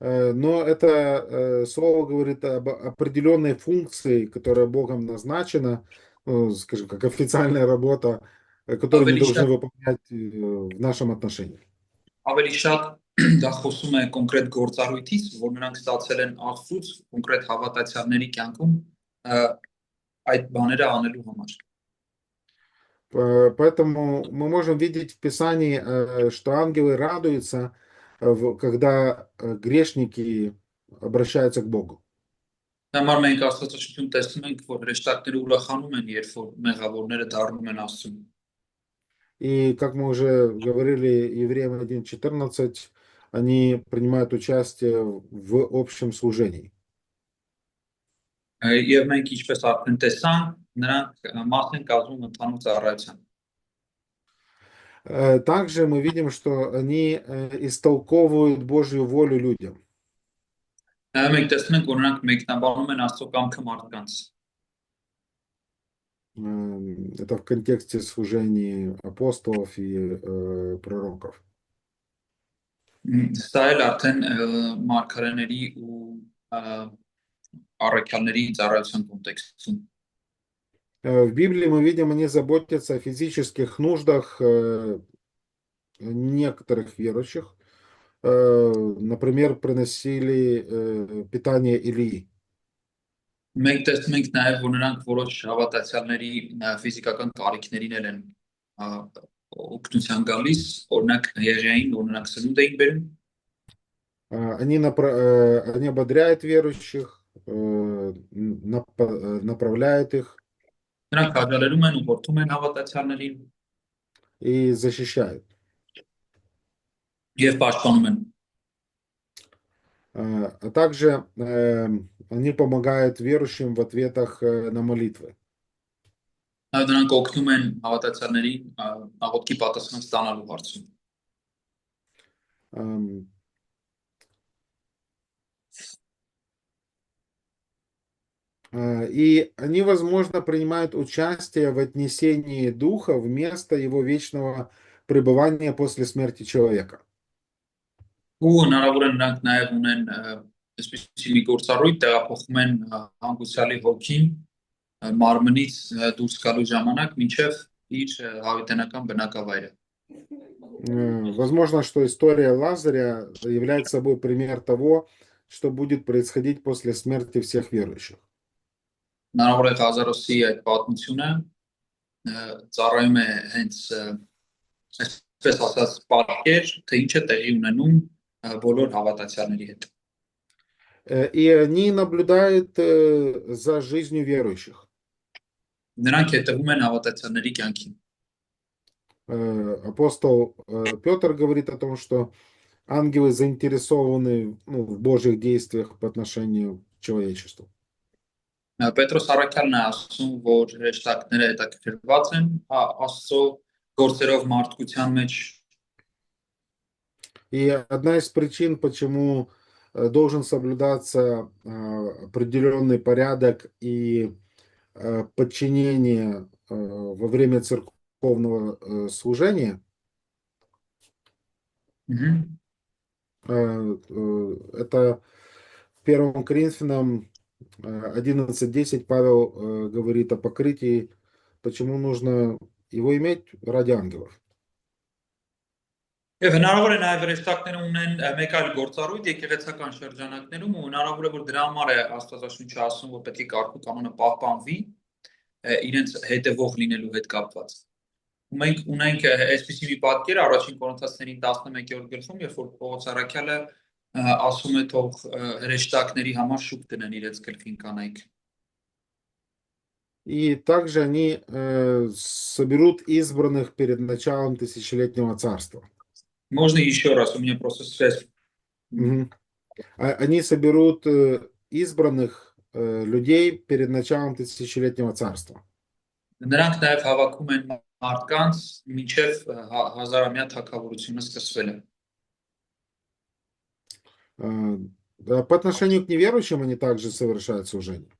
Но это слово говорит об определенной функции, которая Богом назначена, ну, скажем, как официальная работа, которую мы должны выполнять в нашем отношении. Ավելի շատ դա խոսում է կոնկրետ գործառույթից, որ նրանք ստացել են Աստծուց կոնկրետ հավատացյալների կյանքում այդ բաները անելու համար։ Поэтому мы можем видеть в Писании, что ангелы радуются, когда грешники обращаются к Богу. Համար մենք Աստվածաշնչում տեսնում ենք, որ հրեշտակները ուրախանում են, երբ որ մեղավորները դառնում են Աստծուն։ И, как мы уже говорили, Евреям 1:14, они принимают участие в общем служении. Եվ մենք ինչպես արդեն տեսանք, նրանք մաս են կազմում ընդհանուր ծառայության։ Также мы видим, что они истолковывают Божью волю людям. Մենք տեսնում ենք, որ նրանք մեկնաբանում են Աստծո կամքը մարդկանց։ Это в контексте служения апостолов и пророков. Սա էլ արդեն մարգարեների ու առաքյալների ծառայության կոնտեքստում։ В Библии мы видим, они заботятся о физических нуждах некоторых верующих. Например, приносили питание Илии. Մենք տեսնում ենք նաև, որ նրանք որոշ հավատացյալների ֆիզիկական կարիքներին են օգնության գալիս, օրինակ Եղիային, որ նրանք սնունդ էին բերում։ Они ободряют верующих, направляют их. Նրանք հաջալերում են, ուղղորդում են հավատացյալներին и защищают. Եվ պաշտպանում են։ А также они помогают верующим в ответах на молитвы. Նրանք օգնում են հավատացյալներին աղոթքի պատասխան ստանալու հարցում։ И они, возможно, принимают участие в отнесении духа вместо его вечного пребывания после смерти человека. Ու հնարավոր է նրանք նաև ունեն այսպիսի մի գործառույթ, տեղափոխում են հանգուցյալի հոգին մարմնից դուրս գալու ժամանակ մինչև իր հավիտենական բնակավայրը։ Возможно, что история Лазаря является собой пример того, что будет происходить после смерти всех верующих. Հնարավոր է Ղազարոսի այդ պատմությունը ծառայում է հենց այսպես ասած պատկեր, թե ինչ է տեղի ունենում բոլոր հավատացյալների հետ։ И они наблюдают за жизнью верующих. Նրանք հետևում են հավատացյալների կյանքին։ Апостол Петр говорит о том, что ангелы заинтересованы в Божьих действиях по отношению к человечеству. Պետրոս առաքյալն է ասում, որ հրեշտակները հետաքրքրված են Աստծո գործերով մարդկության մեջ։ И одна из причин, почему должен соблюдаться определенный порядок и подчинение во время церковного служения, это в 1 Коринфянам 11:10 Павел говорит о покрытии, почему нужно его иметь ради ангелов. Եվ հնարավոր է նաև հրեշտակները ունեն մեկ այլ գործառույթ եկեղեցական շրջանակներում ու հնարավոր է որ դրա համար է Աստվածաշունչը ասում, որ պետք է կարգու կանոնը պահպանվի իրենց հետևող լինելու հետ կապված։ Մենք ունենք այսպիսի մի պատկեր առաջին Կորինթացիներին 11-րդ գլխում, երբ որ Պողոս առաքյալը ասում է թող հրեշտակների համար շուք դնեն իրենց գլխին կանայք։ И также они соберут избранных перед началом тысячелетнего царства. Можно еще раз, у меня просто связь. Мгм. Они соберут избранных людей перед началом тысячелетнего царства. Նրանք նաև հավաքում են մարդկանց մինչև հազարամյա թագավորությունը սկսվելը։ Да, по отношению к неверующим они также совершают служение.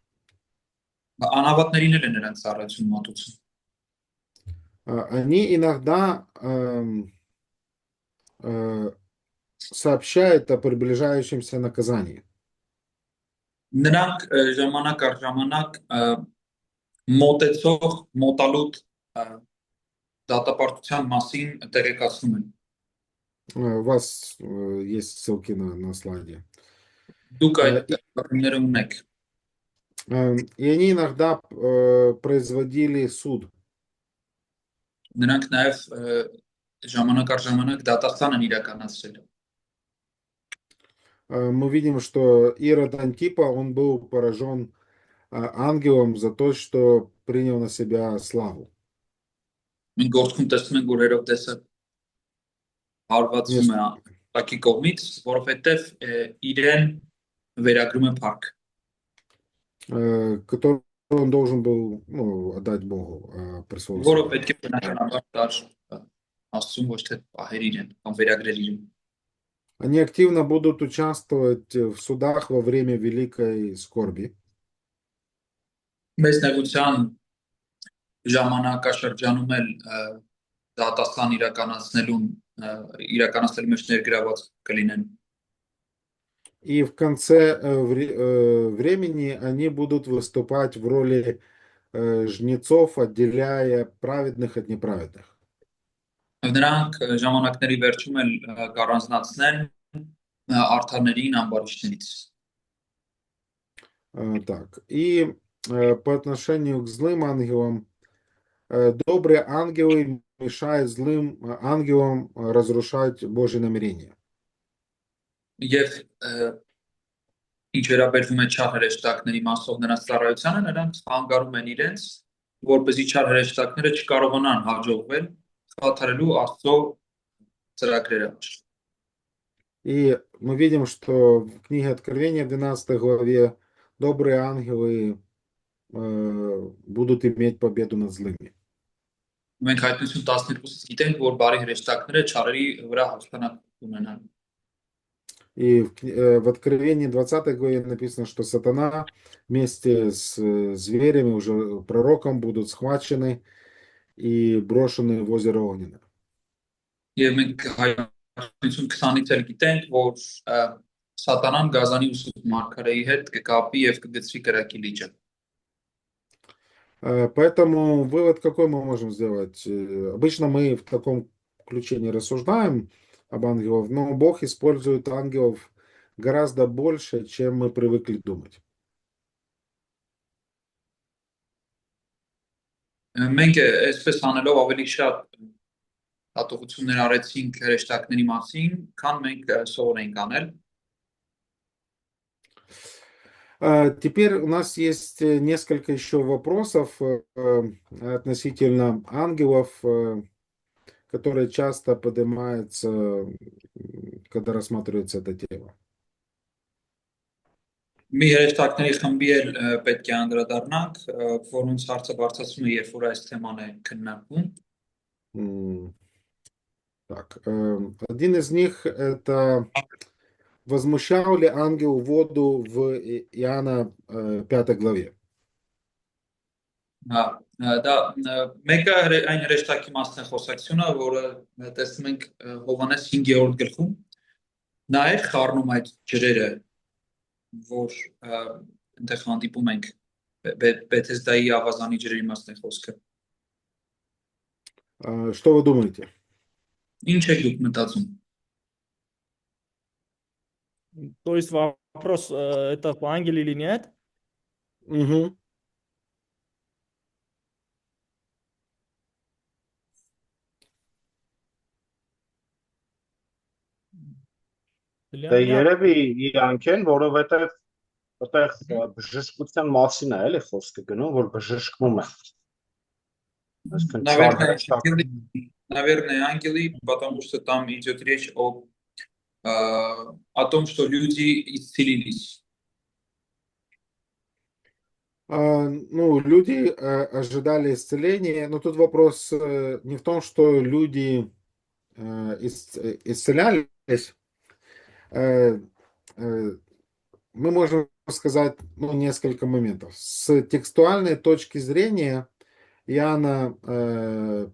Անհավատներին էլ է նրանց ծառայություն մատուցում։ Они иногда сообщают о приближающемся наказании. Նրանք ժամանակ առ ժամանակ մոտալուտ դատապարտության մասին տեղեկացնում են։ У вас есть ссылки на слайде. Դուք այդ բառները ունեք։ И они иногда производили суд. Նրանք նաև ժամանակ առ ժամանակ դատաստան են իրականացրել։ Мы видим, что Ирод Антипа, он был поражен ангелом за то, что принял на себя славу. Մենք գործում տեսնում ենք, որ Հերովդեսը հարվածում է Ակի կողմից, որովհետև իրեն վերագրում է փառք, Который он должен был отдать Богу, престолу որը славы. պետք է բնականաբար դար Աստծուն ոչ թե ահեր իրեն կամ վերագրել իրեն։ Они активно будут участвовать в судах во время великой скорби. Մեծ նեղության ժամանակաշրջանում էլ դատաստան իրականացնելու մեջ ներգրաված կլինեն։ И в конце времени они будут выступать в роли жнецов, отделяя праведных от неправедных. Նրանք ժամանակների վերջում էլ կառանձնացնեն արդարներին ամբարիշներից։ Так, и по отношению к злым ангелам, добрые ангелы мешают злым ангелам разрушать Божьи намерения. Եվ ինչ վերաբերվում է չար հրեշտակների մասով նրանց ծառայությանը, նրանք խանգարում են իրենց, որպեսզի չար հրեշտակները չկարողանան հաջողվել խաթարելու Աստծո ծրագրերը։ И мы видим, что в книге Откровения, в 12 главе, добрые ангелы будут иметь победу над злыми. Մենք հայտնություն 12-ից գիտենք, որ բարի հրեշտակները չարերի վրա հաղթանակ ունենան։ И в Откровении 20 главе написано, что сатана вместе с зверями, уже пророком, будут схвачены и брошены в озеро Огненное. Եվ մենք հայտնություն 20-ից էլ գիտենք, որ սատանան գազանի ուսուցիչ մարգարեի հետ կկապի եւ կգցվի կրակի լիճը։ Поэтому вывод какой мы можем сделать? Обычно мы в таком ключе не рассуждаем об ангелах, но Бог использует ангелов гораздо больше, чем мы привыкли думать. Մենք այսպես անելով ավելի շատ հատողություններ արեցինք հրեշտակների մասին, քան մենք սովոր ենք անել։ Теперь у нас есть несколько еще вопросов относительно ангелов, которые часто поднимаются, когда рассматривается эта тема. Մի հրեշտակների խմբի էլ պետք է անդրադառնանք, որոնց հարցը բարձրացում է, երբ որ այս թեման է քննարկվում։ Так, один из них это возмущал ли ангел воду в Иоанна 5 главе. Դա մեկը այն հրեշտակի մասն է խոսակցությունը, որը տեսնում ենք Հովհաննես 5-րդ գլխում, նա է խառնում այդ ջրերը, որ այնտեղ հանդիպում ենք Բեթեսդայի ավազանի ջրերի մասն է խոսքը։ Что вы думаете? Ինչ եք դուք մտածում։ То есть вопрос, это ангел или нет? Угу. Դե Բլյանի երևի իրանք են, որովհետև այդտեղ բժշկության մասին է էլի խոսքը գնում, որ բժշկվում է։ Այսինքն Наверное, չարժեշտական наверное, ангелы, потому что там идет речь о том, что люди исцелились. Ну, люди ожидали исцеления, но тут вопрос не в том, что люди исцелялись. Мы можем сказать, ну, несколько моментов. С текстуальной точки зрения, Иоанна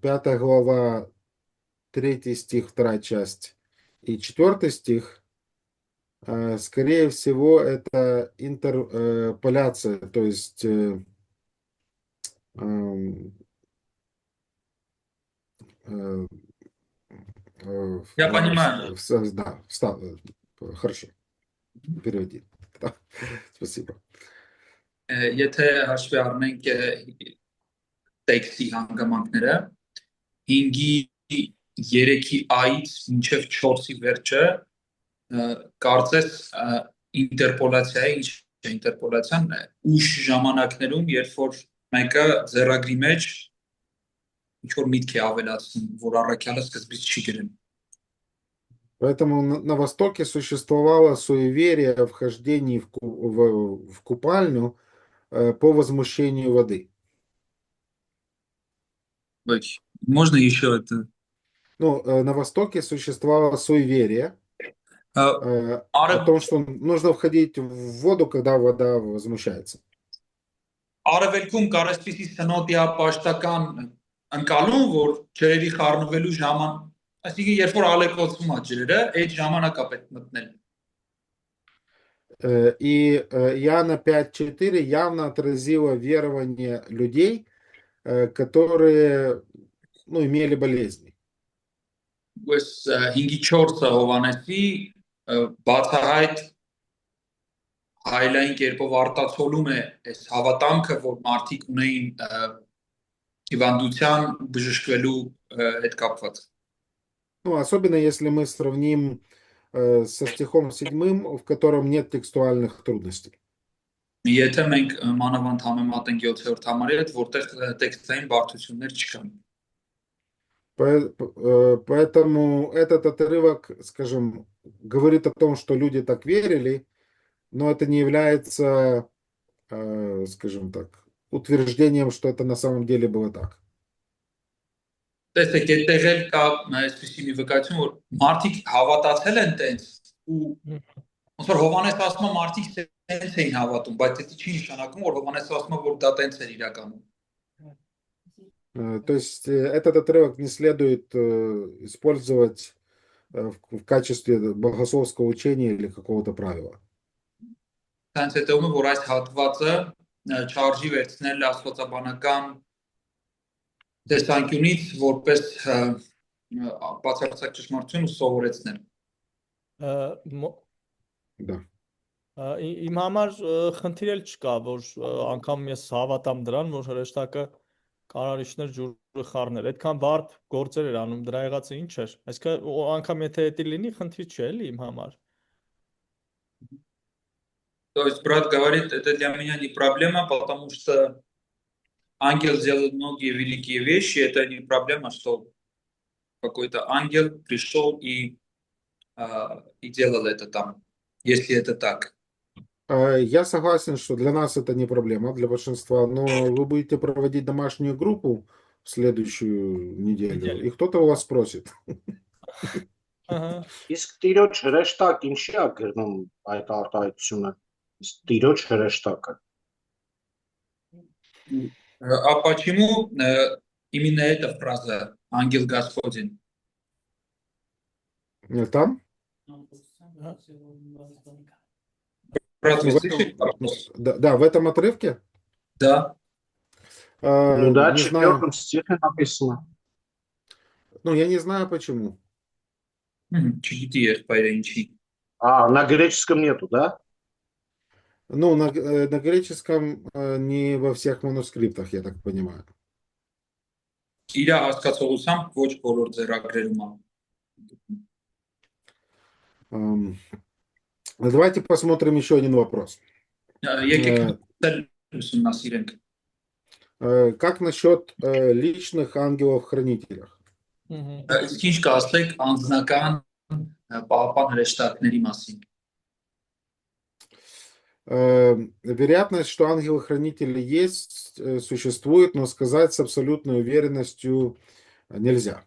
5 глава, 3 стих, 2 часть и 4 стих, скорее всего, это интерполяция, то есть Я понимаю. Да, хорошо, переводи. Да, спасибо. Եթե հաշվի առնենք տեքստի հանգամանքները 5-ի 3-ի A-ից մինչև 4-ի վերջը կարծես ինտերպոլացիայի ինչ է ինտերպոլացիան ուշ ժամանակներում երբ որ մեկը ձեռագրի մեջ ինչ որ միտք է ավելացնում որ առաքյալը սկզբից չի գրել Поэтому на Востоке существовало суеверие о вхождении в купальню по возмущению воды. Можно еще это? Ну, на Востоке существовало суеверие о том, что нужно входить в воду, когда вода возмущается. Արևելքում կար այսպիսի սնոտիա պաշտական ընկալում, որ ջրերի խառնվելու այսինքն երբ որ ալեկոծվում է ջրերը, այդ ժամանակա պետք մտնել։ И Иоанна 5:4 явно отразило верование людей, которые, ну, имели болезни. Այս 5-4-ը Հովանեսի բացահայտ հայլային կերպով արտացոլում է այս հավատամքը, որ մարդիկ ունեին հիվանդության բժշկվելու հետ կապված։ Ну, особенно если мы сравним со стихом 7, в котором нет текстуальных трудностей. Եթե մենք մանավանդ համեմատենք 7-րդ համարի հետ, որտեղ տեքստային բարդություններ չկան։ Поэтому этот отрывок, скажем, говорит о том, что люди так верили, но это не является, скажем так, утверждением, что это на самом деле было так. Տեսեք, այդտեղ էլ կա այսպիսի մի վկայություն, որ մարդիկ հավատացել են տենց ու ոնց որ Հովանես ասում է մարդիկ տենց էին հավատում, բայց դա չի նշանակում, որ Հովանես ասում է, որ դա տենց էր իրականում։ То есть этот отрывок не следует использовать в качестве богословского учения или какого-то правила. Հենց հետևում է, որ այս հատվածը չարժի վերցնել աստվածաբանական տեսանկյունից որպես բացարձակ ճշմարտություն ու սովորեցնել։ Да. Իմ համար խնդիր էլ չկա, որ անգամ ես հավատամ դրան, որ հրեշտակը կարարիչներ ջուրը խառներ, այդքան բարդ գործեր էր անում, դրա եղածը ինչ էր։ Այսինքն անգամ եթե դա լինի, խնդիր չէ էլի իմ համար։ То есть брат говорит, это для меня не проблема, потому что ангел сделал многие великие вещи, это не проблема, что какой-то ангел пришел и делал это там, если это так. Я согласен, что для нас это не проблема, для большинства, но вы будете проводить домашнюю группу в следующую неделю, и кто-то у вас спросит. Իսկ տիրոջ հրեշտակ ինչի է գրնում այդ արտահայտությունը։ Իսկ տիրոջ հրեշտակը։ А почему именно эта фраза «ангел Господень»? Там? Брат, вы слышите? Да, в этом отрывке? Да. Ну да, Не знаю. 4 стихе написано. Ну, я не знаю почему. Չգիտի եղբայրը ինչի։ На греческом нету, да? Ну, на греческом не во всех манускриптах, я так понимаю. Իր հասկացողությամբ ոչ բոլոր ձեռագրերում է։ Давайте посмотрим еще один вопрос. Եկեք ուսումնասիրենք։ Как насчет личных ангелов-хранителей? Իսկ ինչ կասեք անձնական պահապան հրեշտակների մասին։ Вероятность, что ангелы-хранители есть, существует, но сказать с абсолютной уверенностью нельзя.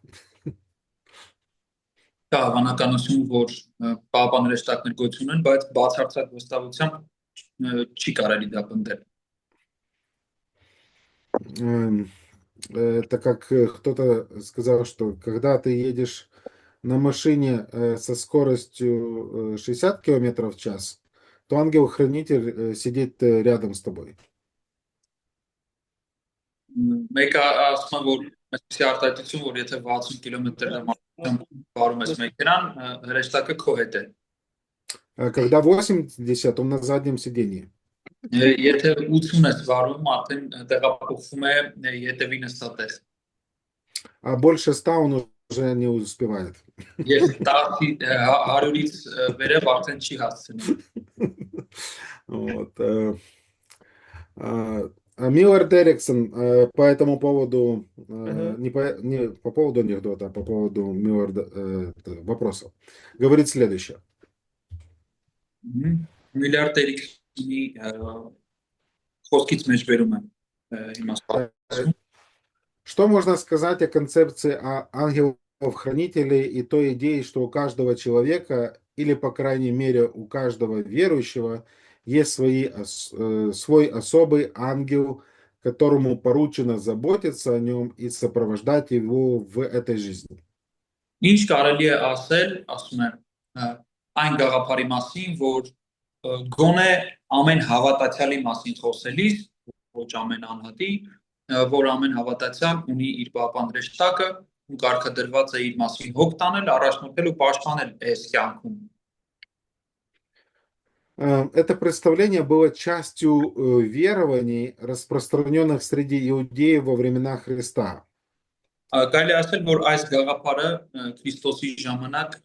Կա հավանականություն, որ պահապան հրեշտակներ գոյություն ունեն, բայց բացարձակ վստահությամբ չի կարելի դա պնդել։ Это как кто-то сказал, что когда ты едешь на машине со скоростью 60 км в час, то ангел-хранитель сидит рядом с тобой. Մեկը ասում է, որ այսպեսի արտահայտություն, որ եթե 60 կմ/ժ վարում ես մեքենան, հրեշտակը քո հետ է։ А когда 80, он на заднем сиденье. Եթե 80 ես վարում, արդեն տեղափոխվում է ետևի նստատեղ։ А больше 100 он уже не успевает. Ես 100-ից վերև արդեն չի հասցնում։ Вот. Миллард Эриксон по этому поводу, не по поводу анекдота, а по поводу Милларда вопросов, говорит следующее. Միլիարդ Էրիքսոնի խոսքից մեջ բերում եմ հիմա ասում։ Что можно сказать о концепции ангелов-хранителей и той идее, что у каждого человека, или, по крайней мере, у каждого верующего, есть свой особый ангел, которому поручено заботиться о нем и сопровождать его в этой жизни? Ինչ կարելի է ասել, ասում եմ, այն գաղափարի մասին, որ գոնե ամեն հավատացյալի մասին խոսելիս, ոչ ամեն անհատի, որ ամեն հավատացյալ ունի իր պահապան հրեշտակը ու կարգադրված է իր մասին հոգ տանել, առաջնորդել ու պաշտպանել այս կյանքում։ Это представление было частью верований, распространенных среди иудеев во времена Христа. Կարելի ասել, որ այս գաղափարը Քրիստոսի ժամանակ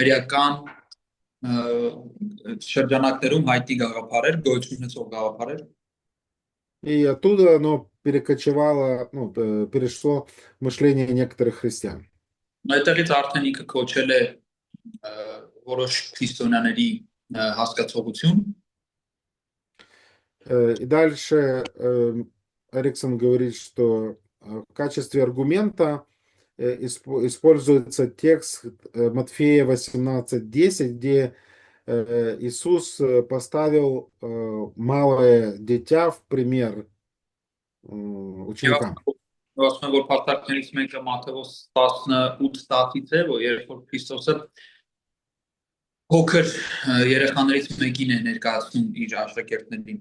հրեական շրջանակներում հայտի գաղափար էր, գոյություն ունեցող գաղափար էր։ И оттуда оно перекочевало, перешло в мышление некоторых христиан. Այդտեղից արդեն ինքը կոչել է որոշ քրիստոնյաների հասկացողություն։ И дальше Эриксон говорит, что в качестве аргумента используется текст Матфея 18:10, где Иисус поставил малое дитя в пример ученикам. Ասում եմ, որ փաստարկներից մեկը Մատթեոս 18:10-ից է, որ երբ որ Քրիստոսը փոքր երեխաներից մեկին է ներկայացնում իր աշակերտներին։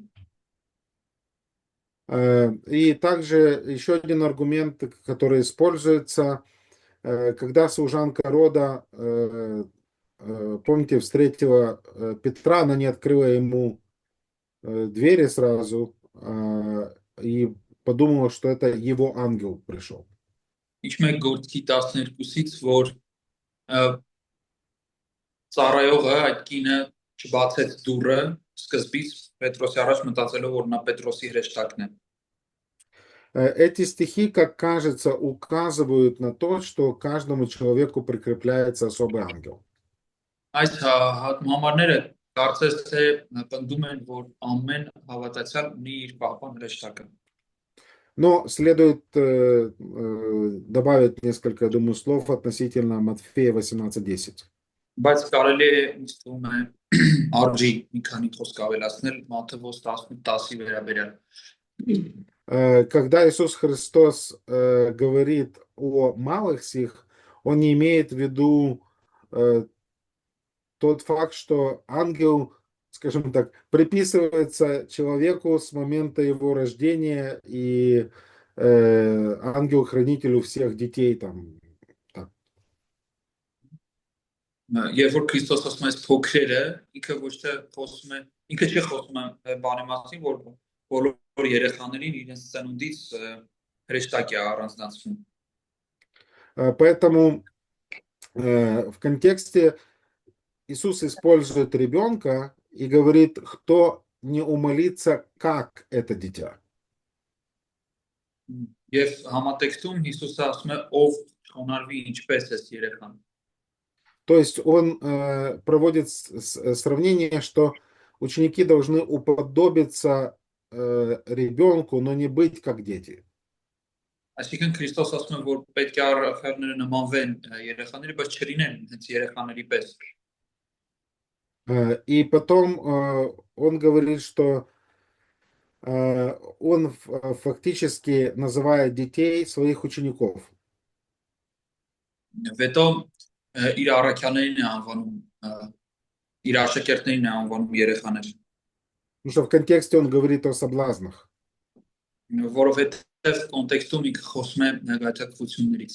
И также еще один аргумент, который используется, когда служанка рода, помните, встретила Петра, она не открыла ему двери сразу и подумала, что это его ангел пришел. Ինչ մեկ գործքի 12-ից, որ ծառայողը այդ կինը չբացեց դուռը սկզբից Պետրոսի առաջ մտածելով, որ նա Պետրոսի հրեշտակն է։ Эти стихи, как кажется, указывают на то, что каждому человеку прикрепляется особый ангел. Այս համարները կարծես թե պնդում են, որ ամեն հավատացյալ ունի իր պահապան հրեշտակը։ Но следует добавить несколько, думаю, слов относительно Матфея 18:10. Բայց կարելի է ինձ թվում է արժի մի քանի խոսք ավելացնել Մատթեոս 18:10-ի վերաբերյալ։ Когда Иисус Христос говорит о малых сих, он не имеет в виду тот факт, что ангел, скажем так, приписывается человеку с момента его рождения и ангел-хранителю всех детей там. Երբ որ Քրիստոս ասում է փոքրերը, ինքը ոչ թե խոսում է, ինքը չի խոսում է բանի մասին, որ բոլոր երեխաներին իրենց ծնունդից հրեշտակ է առանձնացվում։ Поэтому в контексте Иисус использует ребенка и говорит, кто не умолится, как это дитя. Եվ համատեքստում Հիսուսը ասում է ով խոնարհվի ինչպես էս երեխան։ То есть он проводит сравнение, что ученики должны уподобиться ребенку, но не быть как дети. Այսինքն Քրիստոս ասում է, որ պետք է առաքյալները нմանվեն երեխաների, բայց չլինեն հենց երեխաների պես։ И потом он говорит, что он фактически называет детей своих учеников. Հետո իր առաքյալներին է անվանում, իր աշակերտներին է անվանում երեխաներ, Потому что в контексте он говорит о соблазнах. որովհետև կոնտեքստում ինքը խոսում է գայթակղություններից։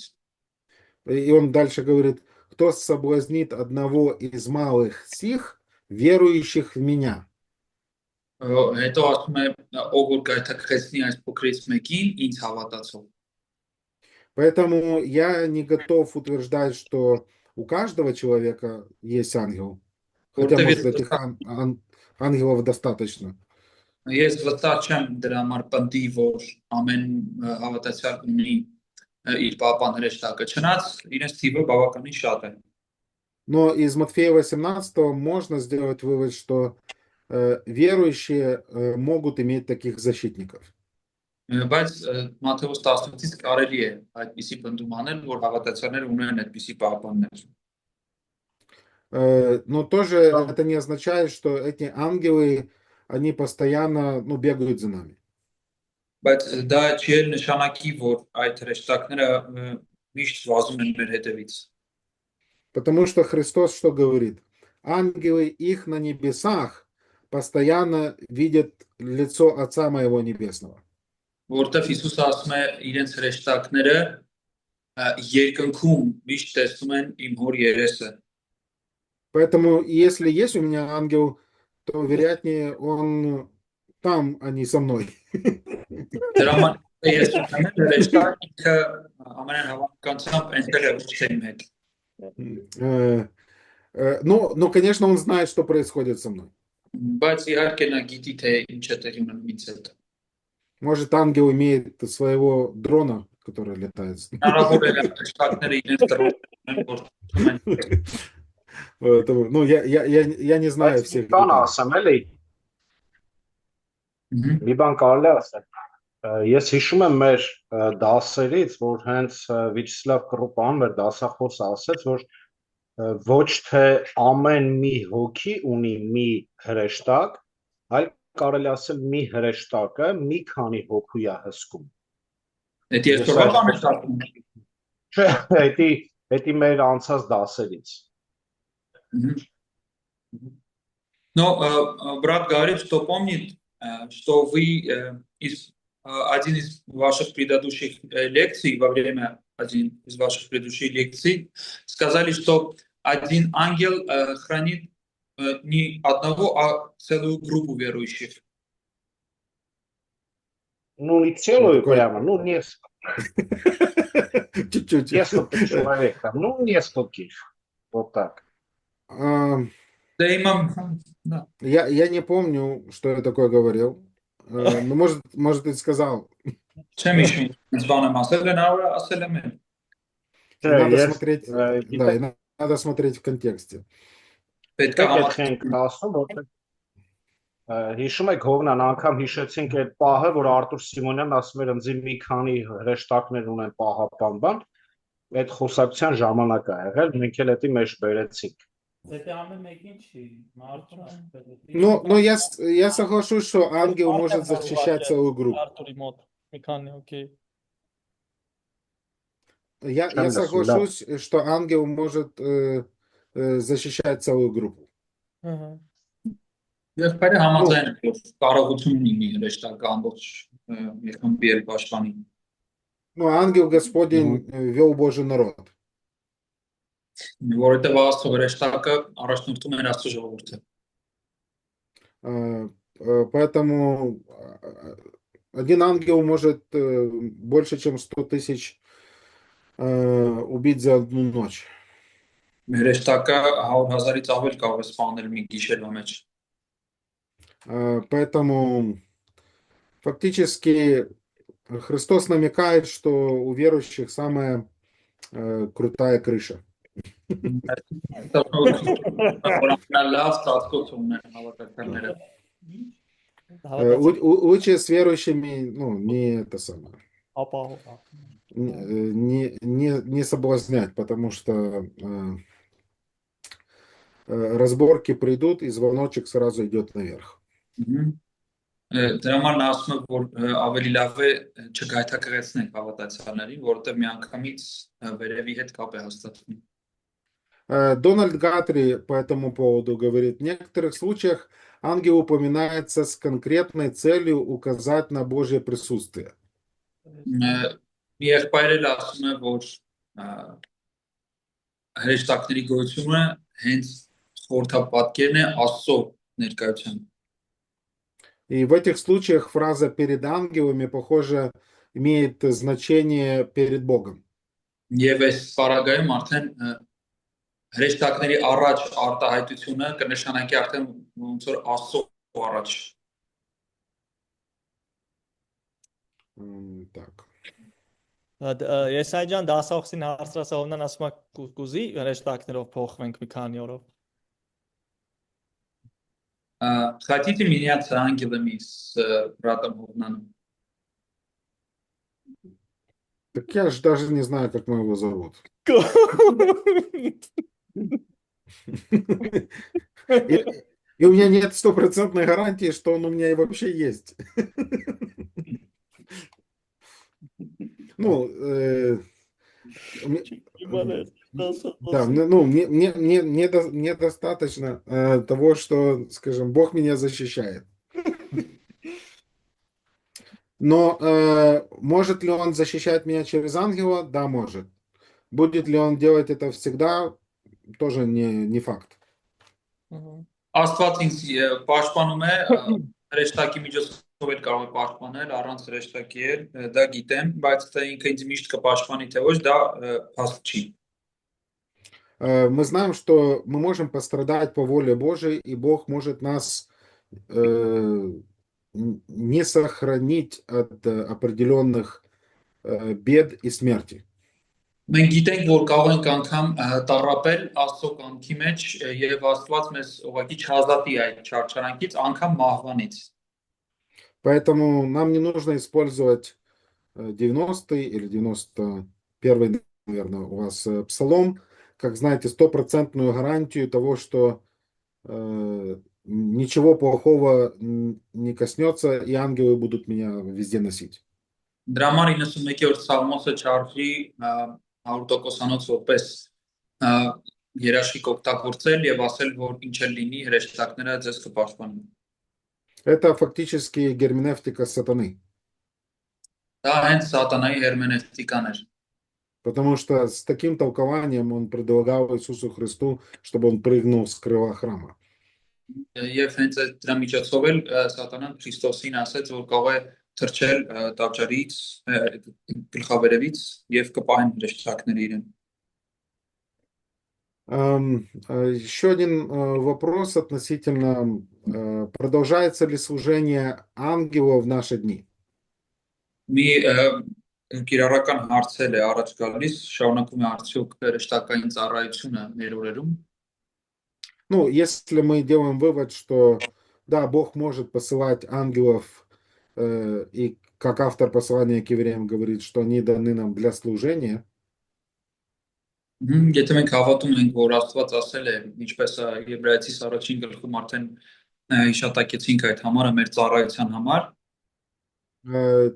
И он дальше говорит, кто соблазнит одного из малых сих, верующих в меня. Հետո ասում է ով որ գայթակղեցնի այս փոքրից մեկին, ինձ հավատացող։ Поэтому я не готов утверждать, что у каждого человека есть ангел. Хотя, Որտեւ может, этих ангелов достаточно. Ես վստահ չեմ դրա համար պնդի, որ ամեն հավատացյալ ունի իր պապան հրեշտակը, չնայած իրենց թիվը բավականին շատ է։ Но из Матфея 18 можно сделать вывод, что верующие могут иметь таких защитников. Բայց Մատթեոս 18-ից կարելի է այդպիսի պնդում անել, որ հավատացյալները ունեն այդպիսի պահապաններ։ Но тоже это не означает, что эти ангелы, они постоянно бегают за нами. Բայց դա չի էլ նշանակի, որ այդ հրեշտակները միշտ վազում են մեր հետևից։ Потому что Христос что говорит? Ангелы их на небесах постоянно видят лицо Отца моего Небесного. Որտեվ Հիսուսը ասում է իրենց հրեշտակները երկնքում միշտ տեսնում են իմ հոր երեսը։ Поэтому если есть у меня ангел, то вероятнее он там, а не со мной. Դրա համար ես ունեմ հրեշտակ, ինքը ամենայն հավանականությամբ այնտեղ է ոչ թե իմ հետ։ Но, конечно, он знает, что происходит со мной. Բայց իհարկե նա գիտի թե ինչ է տեղի ունենում ինձ հետ։ Может, ангел имеет своего дрона, который летает. Հնարավոր է հրեշտակները իրենց դրոն որ Поэтому, я не знаю всех Բան деталей. ասեմ էլի, մի բան կարելի ասել։ Ես հիշում եմ մեր դասերից, որ հենց Վիչսլավ Կրոպան մեր դասախոսը ասեց, որ ոչ թե ամեն մի հոգի ունի մի հրեշտակ, այլ կարելի ասել մի հրեշտակը մի քանի հոգու է հսկում։ Դա երկրորդ բանը շարքում։ Չէ, դա մեր անցած дасերից։ Но, брат говорит, что помнит, что вы один из ваших предыдущих лекций, во время один из ваших предыдущих лекций, сказали, что один ангел хранит не одного, а целую группу верующих. Ну, не целую прямо, ну, несколько. Чуть-чуть. Несколько человек там, ну, нескольких. Вот так. Да, имам, да. Я не помню, что я такое говорил. Ну, может, и сказал. Чем еще званым асселен, а асселемен. Надо Ես, смотреть, да, и надо смотреть в контексте. Պետք է Պետք ենք ասում, որտեղ հիշում եք Հովնան անգամ հիշեցինք այդ պահը, որ Արտուր Սիմոնյանն ասում էր ինձ մի քանի հրեշտակներ ունեն պահապանբան, այդ խոսակցության ժամանակ է եղել, մենք էլ դա մեջ բերեցինք։ Դա ամեն մեկին չի, մարդուն։ Но я соглашусь, что ангел может защищать целую группу. Արտուրի մոտ մի քանի օքեյ։ Я соглашусь, что ангел может защищать целую группу. Ահա։ Եվ բարի համաձայն է, որ կարողություն ունի մի հրեշտակ ամբողջ երկրի եւ պաշտպանի։ Ну, ангел Господень вел Божий народ. Որովհետեւ Աստծո հրեշտակը առաջնորդում է Աստծո ժողովուրդը։ Поэтому один ангел может больше, чем 100 000 убить за одну ночь. Մեր հեշտակը 100,000-ից ավել կարող է սպանել մի գիշերվա մեջ։ Поэтому фактически Христос намекает, что у верующих самая крутая крыша. Լավ ծածկոց ունեն հավատացյալները։ Հավատացյալ Лучше с верующими, ну, не это самое, ապահով։ не соблазнять, потому что разборки придут, и звоночек сразу идет наверх. Դրա համար նա ասում է, որ ավելի լավ է չգայթակղեցնել հավատացյալներին, որովհետև միանգամից վերևի հետ կապ է հաստատվում։ Дональд Гатри по этому поводу говорит, в некоторых случаях ангел упоминается с конкретной целью указать на Божье присутствие. Մի եղբայր էլ ասում է, որ հրեշտակների գոյությունը հենց խորհրդապատկերն է Աստծո ներկայության։ И в этих случаях фраза «перед ангелами», похоже, имеет значение перед Богом. Եվ այս պարագայում արդեն հրեշտակների առաջ արտահայտությունը կնշանակի արդեն ոնց որ Աստծո առաջ։ Так. Եսայի ջան դասախոսին հարցրասովնան ասում է կուզի հրեշտակներով փոխվենք մի քանի օրով։ Хотите меняться ангелами с братом Говнаном? Так я же даже не знаю, как его зовут. И у меня нет стопроцентной гарантии, что он у меня и вообще есть. Ну, да, ну, мне недостаточно того, что, скажем, Бог меня защищает. Но может ли он защищать меня через ангела? Да, может. Будет ли он делать это всегда? Тоже не факт. Աստված ինձ պաշտպանում է հրեշտակի միջոցով էլ կարող է պաշտպանել, առանց հրեշտակի էլ դա գիտեմ, բայց թե ինքը ինձ միշտ կպաշտպանի թե ոչ, դա փաստ չի։ Мы знаем, что мы можем пострадать по воле Божией, и Бог может нас не сохранить от определенных бед и смерти. Մենք գիտենք, որ կարող ենք անգամ տառապել Աստծո կամքի մեջ եւ Աստված մեզ ուղղակի չազատի այդ չարչարանքից, անգամ մահվանից։ Поэтому нам не нужно использовать 90-й или 91-й, наверное, у вас псалом, как, знаете, стопроцентную гарантию того, что ничего плохого не коснется, и ангелы будут меня везде носить. Դրա համար 91-րդ Սաղմոսը չարժի 100%-անոց որպես երաշխիք օգտագործել եւ ասել, որ ինչ էլ լինի, հրեշտակները ձեզ կպաշտպանեն։ Это фактически герменевтика сатаны. Դա հենց սատանայի հերմենեստիկան էր։ Потому что с таким толкованием он предлагал Иисусу Христу, чтобы он прыгнул с крыла храма. Եվ հենց դրա միջոցով էլ սատանան Քրիստոսին ասեց, որ կարող է թռչել տաճարից, գլխավերևից եւ կպահեն հրեշտակները իրեն։ Еще один вопрос относительно, продолжается ли служение ангелов в наши дни? Մի կիրառական հարցել է առաջ գալիս, շարունակում է արդյոք հրեշտակային ծառայությունը մեր օրերում։ Ну, если мы делаем вывод, что да, Бог может посылать ангелов, и как автор послания к евреям говорит, что они даны нам для служения, Եթե մենք հավատում ենք, որ Աստված ասել է, ինչպես Եբրայեցիս առաջին գլխում արդեն հիշատակեցինք այդ համարը մեր ծառայության համար,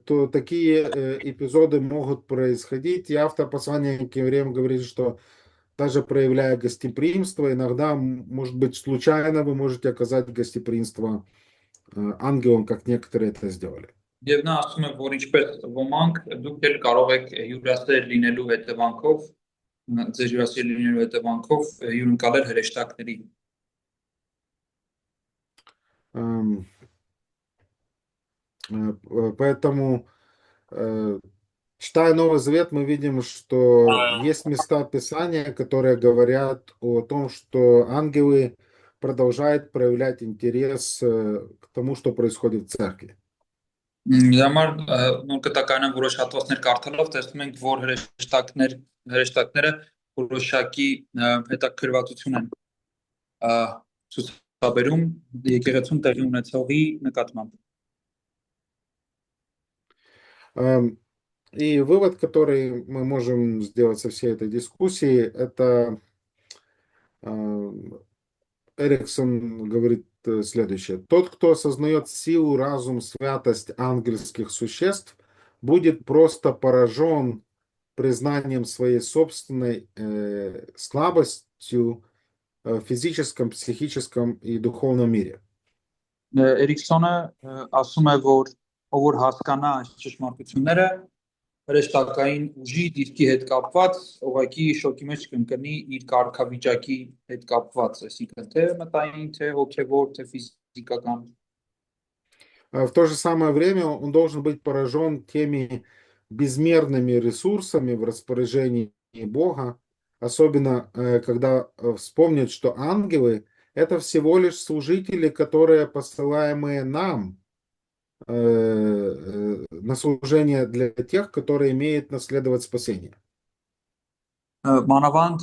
то такие эпизоды могут происходить. И автор послания к евреям говорит, что даже проявляя гостеприимство, иногда, может быть, случайно вы можете оказать гостеприимство ангелам, как некоторые это сделали. Եվ նա ասում է, որ ինչպես ոմանք դուք էլ կարող եք հյուրասեր լինելու հետևանքով, ձեր հյուրասեր լինելու հետևանքով հյուրընկալել հրեշտակների։ Поэтому Читая Новый Завет, мы видим, что есть места Писания, которые говорят о том, что ангелы продолжают проявлять интерес к тому, что происходит в церкви. Դրա համար նոր կտակարան որոշ հատվածներ կարդալով տեսնում ենք, որ հրեշտակները որոշակի հետաքրքրվածություն են ցուցաբերում եկեղեցում տեղի ունեցողի նկատմամբ։ И вывод, который мы можем сделать со всей этой дискуссии, это Эриксон говорит следующее. Тот, кто осознает силу, разум, святость ангельских существ, будет просто поражен признанием своей собственной слабостью в физическом, психическом и духовном мире. Էրիքսոնը ասում է, որ ով որ հասկանա այս ճշմարտությունները հրեշտակային ուժի դիրքի հետ կապված, ուղղակի շոկի մեջ կընկնի իր կարգավիճակի հետ կապված, այսինքն թե մտային, թե հոգևոր, թե ֆիզիկական։ В то же самое время он должен быть поражен теми безмерными ресурсами в распоряжении Бога, особенно когда вспомнит, что ангелы — это всего лишь служители, которые посылаемые нам на служение для тех, которые имеют наследовать спасение. Մանավանդ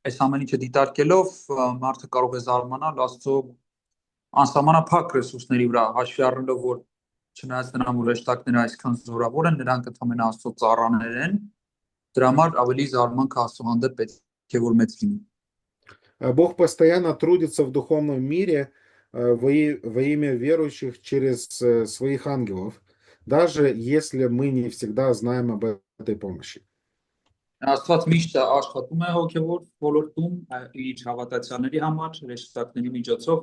այս ամեն ինչը դիտարկելով մարդը կարող է զարմանալ Աստծո անսահմանափակ ռեսուրսների վրա, հաշվի առնելով, որ չնայած նրան որ հրեշտակները այսքան զորավոր են, նրանք ընդհանրապես Աստծո ծառաներ են, դրա համար ավելի զարմանք Աստծո հանդեպ պետք է որ մեծ լինի։ Бог постоянно трудится в духовном мире во имя верующих через своих ангелов, даже если мы не всегда знаем об этой помощи. Աստված միշտ աշխատում է հոգևոր ոլորտում իր հավատացյալների համար, հրեշտակների միջոցով,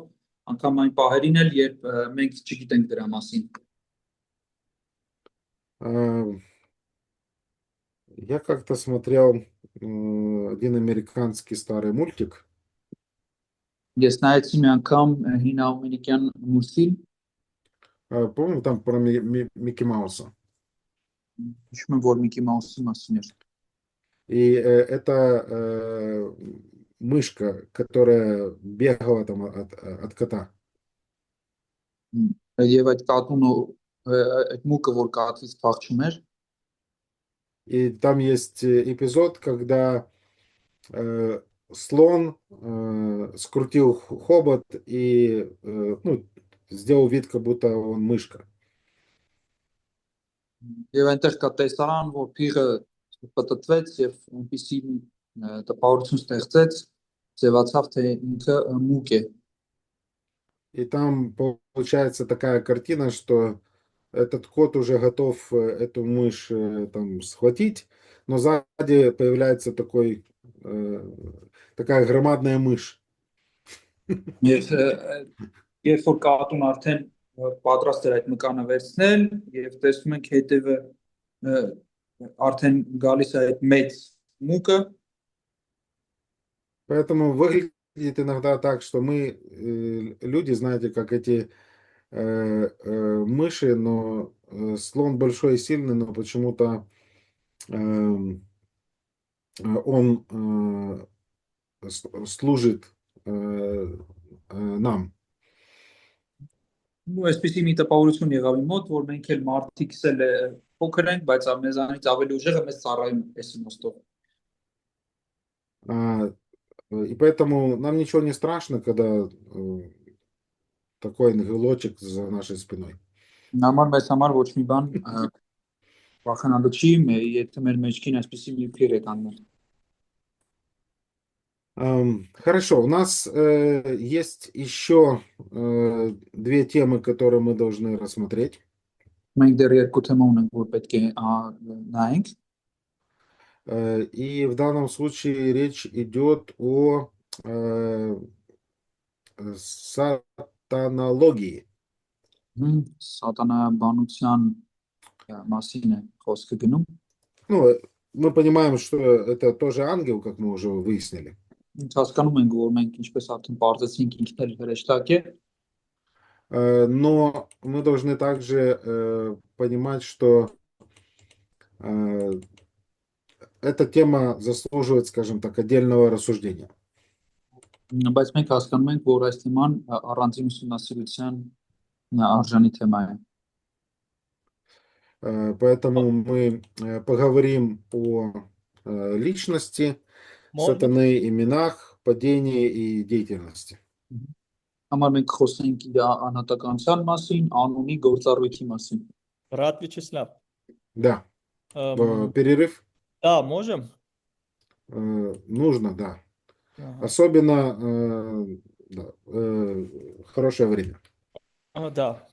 անգամ այն պահերին էլ, երբ մենք չգիտենք դրա մասին։ Я как-то смотрел один американский старый мультик. Ես նայեցի մի անգամ հին ամերիկյան մուլտֆիլմ, Помню, там про Микки Мауса. հիշում եմ, որ Միկի Մաուսի մասին էր։ И это мышка, которая бегала там от кота. Եվ այդ կատուն այդ մուկը, որ կատվից փախչում էր, И там есть эпизод, когда слон скрутил хобот и ну, сделал вид, как будто он мышка. եւ այնտեղ կա տեսարան, որ փիղը պատտվեց եւ այնպիսի տպավորություն ստեղծեց, ձևացավ, թե ինքը մուկ է։ И там получается такая картина, что этот кот уже готов эту мышь там схватить, но сзади появляется такая громадная мышь. Երբ որ կատուն արդեն պատրաստ էր այդ մկանը վերցնել եւ տեսնում ենք հետևը արդեն գալիս է այդ մեծ մուկը, Поэтому выглядит иногда так, что мы люди, знаете, как эти мыши, но слон большой и сильный, но почему-то он служит нам. ու այսպեսի մի տպավորություն եղավ իմ մոտ, որ մենք էլ մարդիկս էլ փոքր ենք, բայց մեզանից ավելի ուժեղը մեզ ծառայում այս իմաստով։ И поэтому нам ничего не страшно, когда такой ангелочек за нашей спиной. Նամար մեզ համար ոչ մի բան վախենալու չի, եթե մեր մեջքին այսպեսի մի փիր է կանգնել։ Хорошо, у нас есть еще две темы, которые мы должны рассмотреть. Մենք դեռ երկու թեմա ունենք, որ պետք է նայենք։ И в данном случае речь идет о сатанологии. Սատանաբանության մասին է խոսքը գնում։ Ну, мы понимаем, что это тоже ангел, как мы уже выяснили. Հասկանում ենք, որ մենք ինչպես արդեն բարձրացինք ինքն էլ հրեշտակ է, Но мы должны также понимать, что э, эта тема заслуживает, скажем так, отдельного рассуждения. Բայց մենք հասկանում ենք, որ այս թեման առանձին ուսումնասիրության արժանի թեմա է։ Поэтому мы поговорим о личности Մոտ сатаны, именах, падении и деятельности. Համար մենք խոսենք իր անհատականության մասին, անունի, գործառույթի մասին։ Брат Вячеслав, Да, перерыв да, можем? нужно, да. Ага. Особенно да, хорошее время. Да.